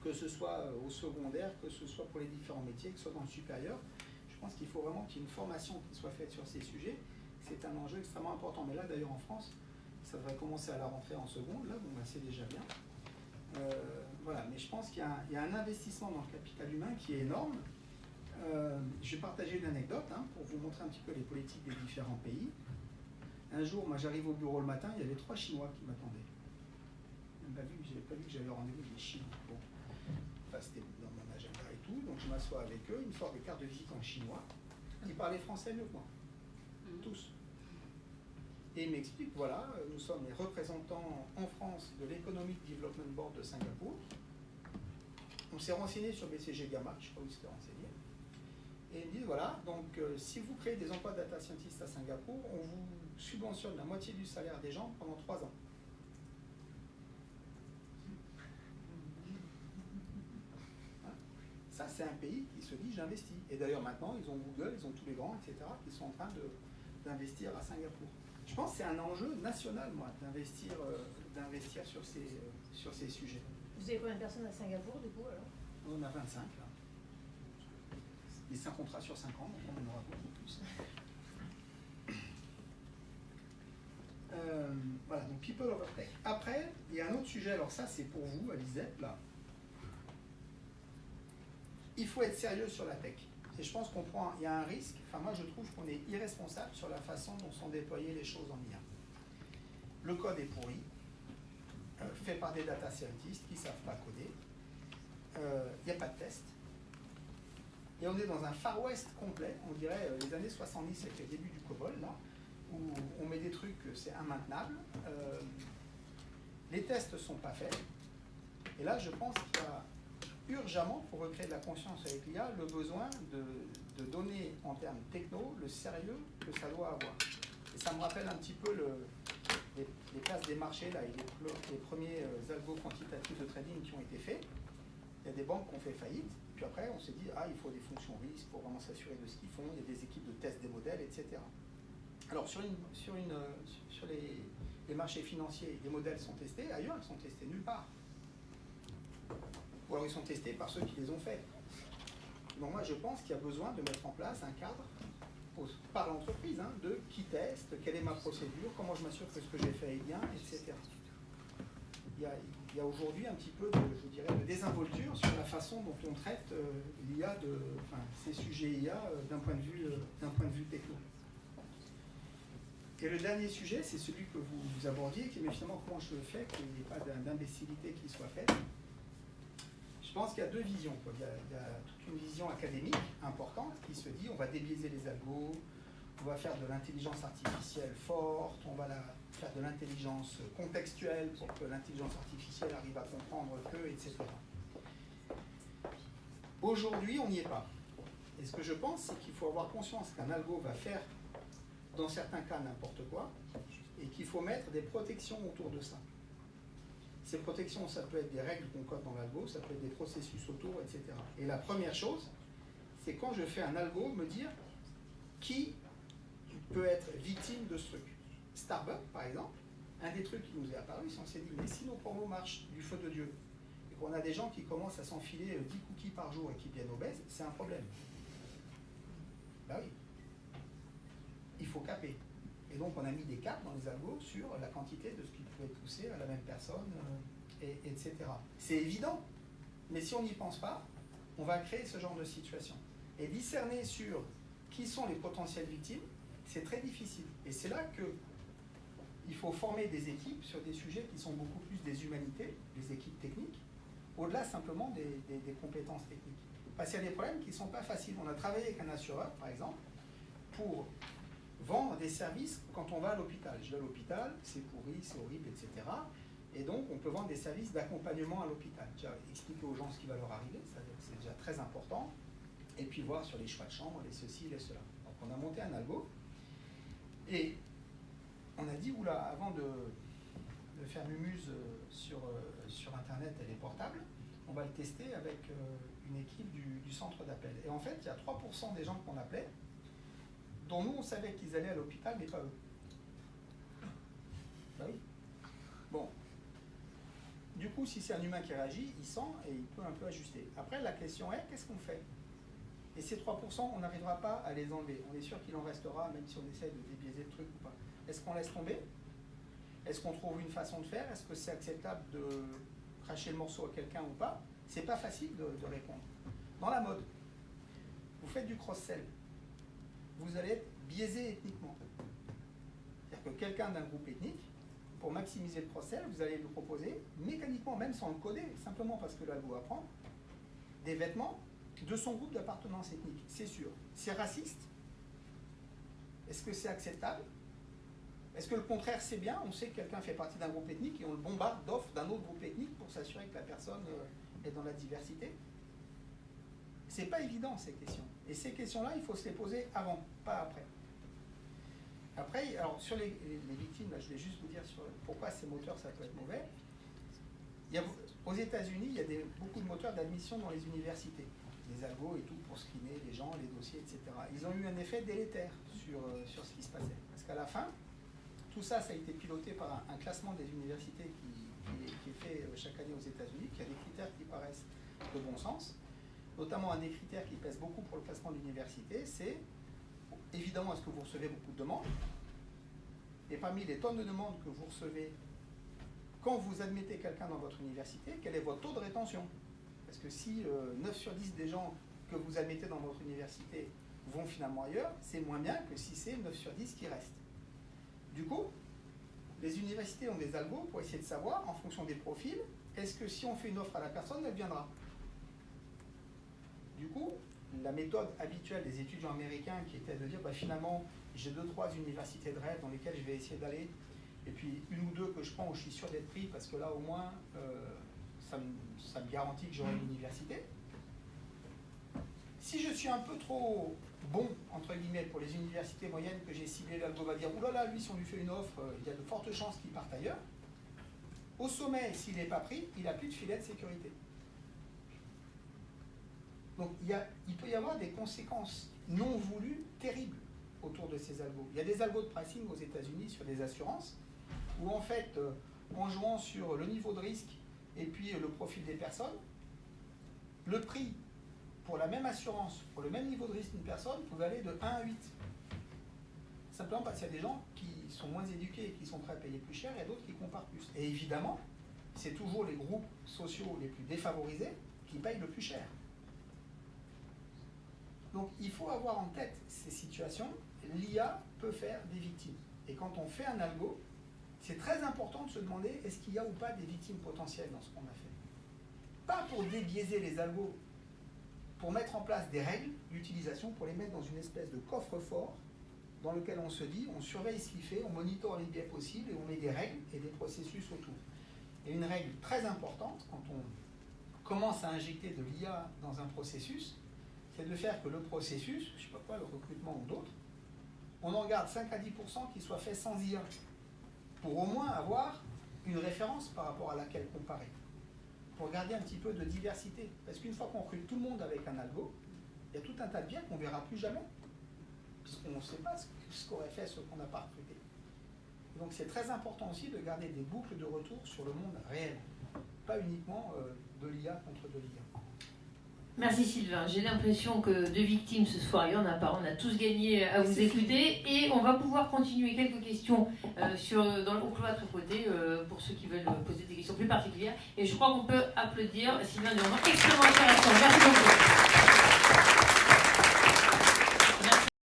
D: que ce soit au secondaire, que ce soit pour les différents métiers, que ce soit dans le supérieur. Je pense qu'il faut vraiment qu'il y ait une formation qui soit faite sur ces sujets. C'est un enjeu extrêmement important. Mais là, d'ailleurs, en France, ça devrait commencer à la rentrée en seconde. Là, bon, ben, c'est déjà bien. Voilà, mais je pense qu'il y a un investissement dans le capital humain qui est énorme. Je vais partager une anecdote pour vous montrer un petit peu les politiques des différents pays. Un jour, moi j'arrive au bureau le matin, il y avait 3 Chinois qui m'attendaient. Je n'avais pas vu que j'avais rendez-vous avec les Chinois. Bon. Enfin, c'était dans mon agenda et tout, donc je m'assois avec eux, ils me sortent des cartes de visite en chinois. Ils parlaient français mieux que moi. Tous. Et ils m'expliquent, voilà, nous sommes les représentants en France de l'Economic Development Board de Singapour. On s'est renseigné sur BCG Gamma, je ne sais pas où ils s'étaient renseignés. Et ils me disent, voilà, donc si vous créez des emplois de data scientist à Singapour, on vous subventionne la moitié du salaire des gens pendant 3 ans. Hein? Ça, c'est un pays qui se dit, j'investis. Et d'ailleurs, maintenant, ils ont Google, ils ont tous les grands, etc., qui sont en train d'investir à Singapour. Je pense que c'est un enjeu national, moi, d'investir sur ces sujets.
I: Vous avez combien de personnes à Singapour, du coup, alors?
D: On a 25, là. Et c'est un contrat sur 5 ans, donc on en aura beaucoup plus. Voilà, donc People over Tech. Après, il y a un autre sujet, alors ça, c'est pour vous, à l'ISEP, là. Il faut être sérieux sur la tech. Et je pense il y a un risque, enfin moi je trouve qu'on est irresponsable sur la façon dont sont déployées les choses en IA. Le code est pourri, fait par des data scientists qui ne savent pas coder, il n'y a pas de test, et on est dans un Far West complet, on dirait les années 70 avec le début du COBOL, là, où on met des trucs, c'est immaintenable, les tests ne sont pas faits, et là je pense qu'il y a urgemment, pour recréer de la conscience avec l'IA, le besoin de donner en termes techno le sérieux que ça doit avoir. Et ça me rappelle un petit peu les places des marchés, là, et les premiers algos quantitatifs de trading qui ont été faits. Il y a des banques qui ont fait faillite, puis après on s'est dit, il faut des fonctions risques pour vraiment s'assurer de ce qu'ils font, il y a des équipes de test des modèles, etc. Alors sur les marchés financiers, les modèles sont testés, ailleurs ils sont testés nulle part. Ou alors ils sont testés par ceux qui les ont faits. Donc moi je pense qu'il y a besoin de mettre en place un cadre par l'entreprise, de qui teste, quelle est ma procédure, comment je m'assure que ce que j'ai fait est bien, etc. Il y a aujourd'hui un petit peu de désinvolture sur la façon dont on traite l'IA, ces sujets IA d'un point de vue techno. Et le dernier sujet, c'est celui que vous abordiez, qui est finalement comment je le fais, qu'il n'y ait pas d'imbécilité qui soit faite. Je pense qu'il y a 2 visions. Il y a toute une vision académique importante qui se dit on va débiaiser les algos, on va faire de l'intelligence artificielle forte, on va faire de l'intelligence contextuelle pour que l'intelligence artificielle arrive à comprendre que, etc. Aujourd'hui, on n'y est pas. Et ce que je pense, c'est qu'il faut avoir conscience qu'un algo va faire, dans certains cas, n'importe quoi, et qu'il faut mettre des protections autour de ça. Ces protections, ça peut être des règles qu'on code dans l'algo, ça peut être des processus autour, etc. Et la première chose, c'est quand je fais un algo, me dire qui peut être victime de ce truc. Starbucks, par exemple, un des trucs qui nous est apparu, c'est qu'on s'est dit, mais si nos promos marchent du feu de Dieu, et qu'on a des gens qui commencent à s'enfiler 10 cookies par jour et qui deviennent obèses, c'est un problème. Ben oui. Il faut caper. Et donc on a mis des caps dans les algos sur la quantité de ce qui pouvait pousser à la même personne, etc. C'est évident, mais si on n'y pense pas, on va créer ce genre de situation. Et discerner sur qui sont les potentielles victimes, c'est très difficile. Et c'est là qu'il faut former des équipes sur des sujets qui sont beaucoup plus des humanités, des équipes techniques, au-delà simplement des compétences techniques. Parce qu'il y a des problèmes qui ne sont pas faciles. On a travaillé avec un assureur, par exemple, pour vendre des services quand on va à l'hôpital. Je vais à l'hôpital, c'est pourri, c'est horrible, etc. Et donc, on peut vendre des services d'accompagnement à l'hôpital. Expliquer aux gens ce qui va leur arriver, c'est déjà très important. Et puis voir sur les choix de chambre, les ceci, les cela. Donc, on a monté un algo. Et on a dit, oula, avant de faire mumuse sur Internet et les portables, on va le tester avec une équipe du centre d'appel. Et en fait, il y a 3% des gens qu'on appelait, dont nous, on savait qu'ils allaient à l'hôpital, mais pas eux. Ben oui. Bon. Du coup, si c'est un humain qui réagit, il sent et il peut un peu ajuster. Après, la question est, qu'est-ce qu'on fait? Et ces 3%, on n'arrivera pas à les enlever. On est sûr qu'il en restera, même si on essaie de débiaiser le truc ou pas. Est-ce qu'on laisse tomber? Est-ce qu'on trouve une façon de faire? Est-ce que c'est acceptable de cracher le morceau à quelqu'un ou pas? C'est pas facile de répondre. Dans la mode, vous faites du cross-sell. Vous allez être biaisé ethniquement. C'est-à-dire que quelqu'un d'un groupe ethnique, pour maximiser le cross-sell, vous allez lui proposer, mécaniquement, même sans le coder, simplement parce que l'algo apprend, des vêtements de son groupe d'appartenance ethnique. C'est sûr. C'est raciste? Est-ce que c'est acceptable? Est-ce que le contraire c'est bien? On sait que quelqu'un fait partie d'un groupe ethnique et on le bombarde d'offres d'un autre groupe ethnique pour s'assurer que la personne est dans la diversité. C'est pas évident ces questions. Et ces questions-là, il faut se les poser avant, pas après. Après, alors sur les victimes, là, je vais juste vous dire sur pourquoi ces moteurs ça peut être mauvais. Aux États-Unis, il y a beaucoup de moteurs d'admission dans les universités, des algos et tout pour screener les gens, les dossiers, etc. Ils ont eu un effet délétère sur ce qui se passait. Parce qu'à la fin, tout ça, ça a été piloté par un classement des universités qui est fait chaque année aux États-Unis, qui a des critères qui paraissent de bon sens. Notamment un des critères qui pèse beaucoup pour le classement de l'université, c'est évidemment est-ce que vous recevez beaucoup de demandes. Et parmi les tonnes de demandes que vous recevez, quand vous admettez quelqu'un dans votre université, quel est votre taux de rétention? Parce que si 9 sur 10 des gens que vous admettez dans votre université vont finalement ailleurs, c'est moins bien que si c'est 9 sur 10 qui restent. Du coup, les universités ont des algos pour essayer de savoir, en fonction des profils, est-ce que si on fait une offre à la personne, elle viendra? Du coup, la méthode habituelle des étudiants américains qui était de dire bah, finalement, j'ai 2-3 universités de rêve dans lesquelles je vais essayer d'aller, et puis une ou deux que je prends où je suis sûr d'être pris, parce que là au moins, ça me garantit que j'aurai une université. Si je suis un peu trop bon, entre guillemets, pour les universités moyennes que j'ai ciblées, l'algo va dire « oulala, lui, si on lui fait une offre, il y a de fortes chances qu'il parte ailleurs ». Au sommet, s'il n'est pas pris, il n'a plus de filet de sécurité. Donc il peut y avoir des conséquences non voulues terribles autour de ces algos. Il y a des algos de pricing aux États-Unis sur des assurances où en fait, en jouant sur le niveau de risque et puis le profil des personnes, le prix pour la même assurance, pour le même niveau de risque d'une personne, pouvait aller de 1 à 8. Simplement parce qu'il y a des gens qui sont moins éduqués et qui sont prêts à payer plus cher et d'autres qui comparent plus. Et évidemment, c'est toujours les groupes sociaux les plus défavorisés qui payent le plus cher. Donc il faut avoir en tête ces situations. L'IA peut faire des victimes. Et quand on fait un algo, c'est très important de se demander est-ce qu'il y a ou pas des victimes potentielles dans ce qu'on a fait. Pas pour débiaiser les algos, pour mettre en place des règles d'utilisation, pour les mettre dans une espèce de coffre-fort dans lequel on se dit, on surveille ce qu'il fait, on monitore les biais possibles et on met des règles et des processus autour. Et une règle très importante, quand on commence à injecter de l'IA dans un processus, c'est de faire que le processus, je ne sais pas quoi, le recrutement ou d'autres, on en garde 5 à 10% qui soit fait sans IA, pour au moins avoir une référence par rapport à laquelle comparer, pour garder un petit peu de diversité. Parce qu'une fois qu'on recrute tout le monde avec un algo, il y a tout un tas de biais qu'on ne verra plus jamais, puisqu'on ne sait pas ce qu'aurait fait ce qu'on n'a pas recruté. Donc c'est très important aussi de garder des boucles de retour sur le monde réel, pas uniquement de l'IA contre de l'IA.
A: Merci Sylvain. J'ai l'impression que de victimes ce soir, il n'y en a pas. On a tous gagné à vous écouter et on va pouvoir continuer quelques questions au cloître côté pour ceux qui veulent poser des questions plus particulières. Et je crois qu'on peut applaudir Sylvain Durand. Extrêmement intéressant. Merci.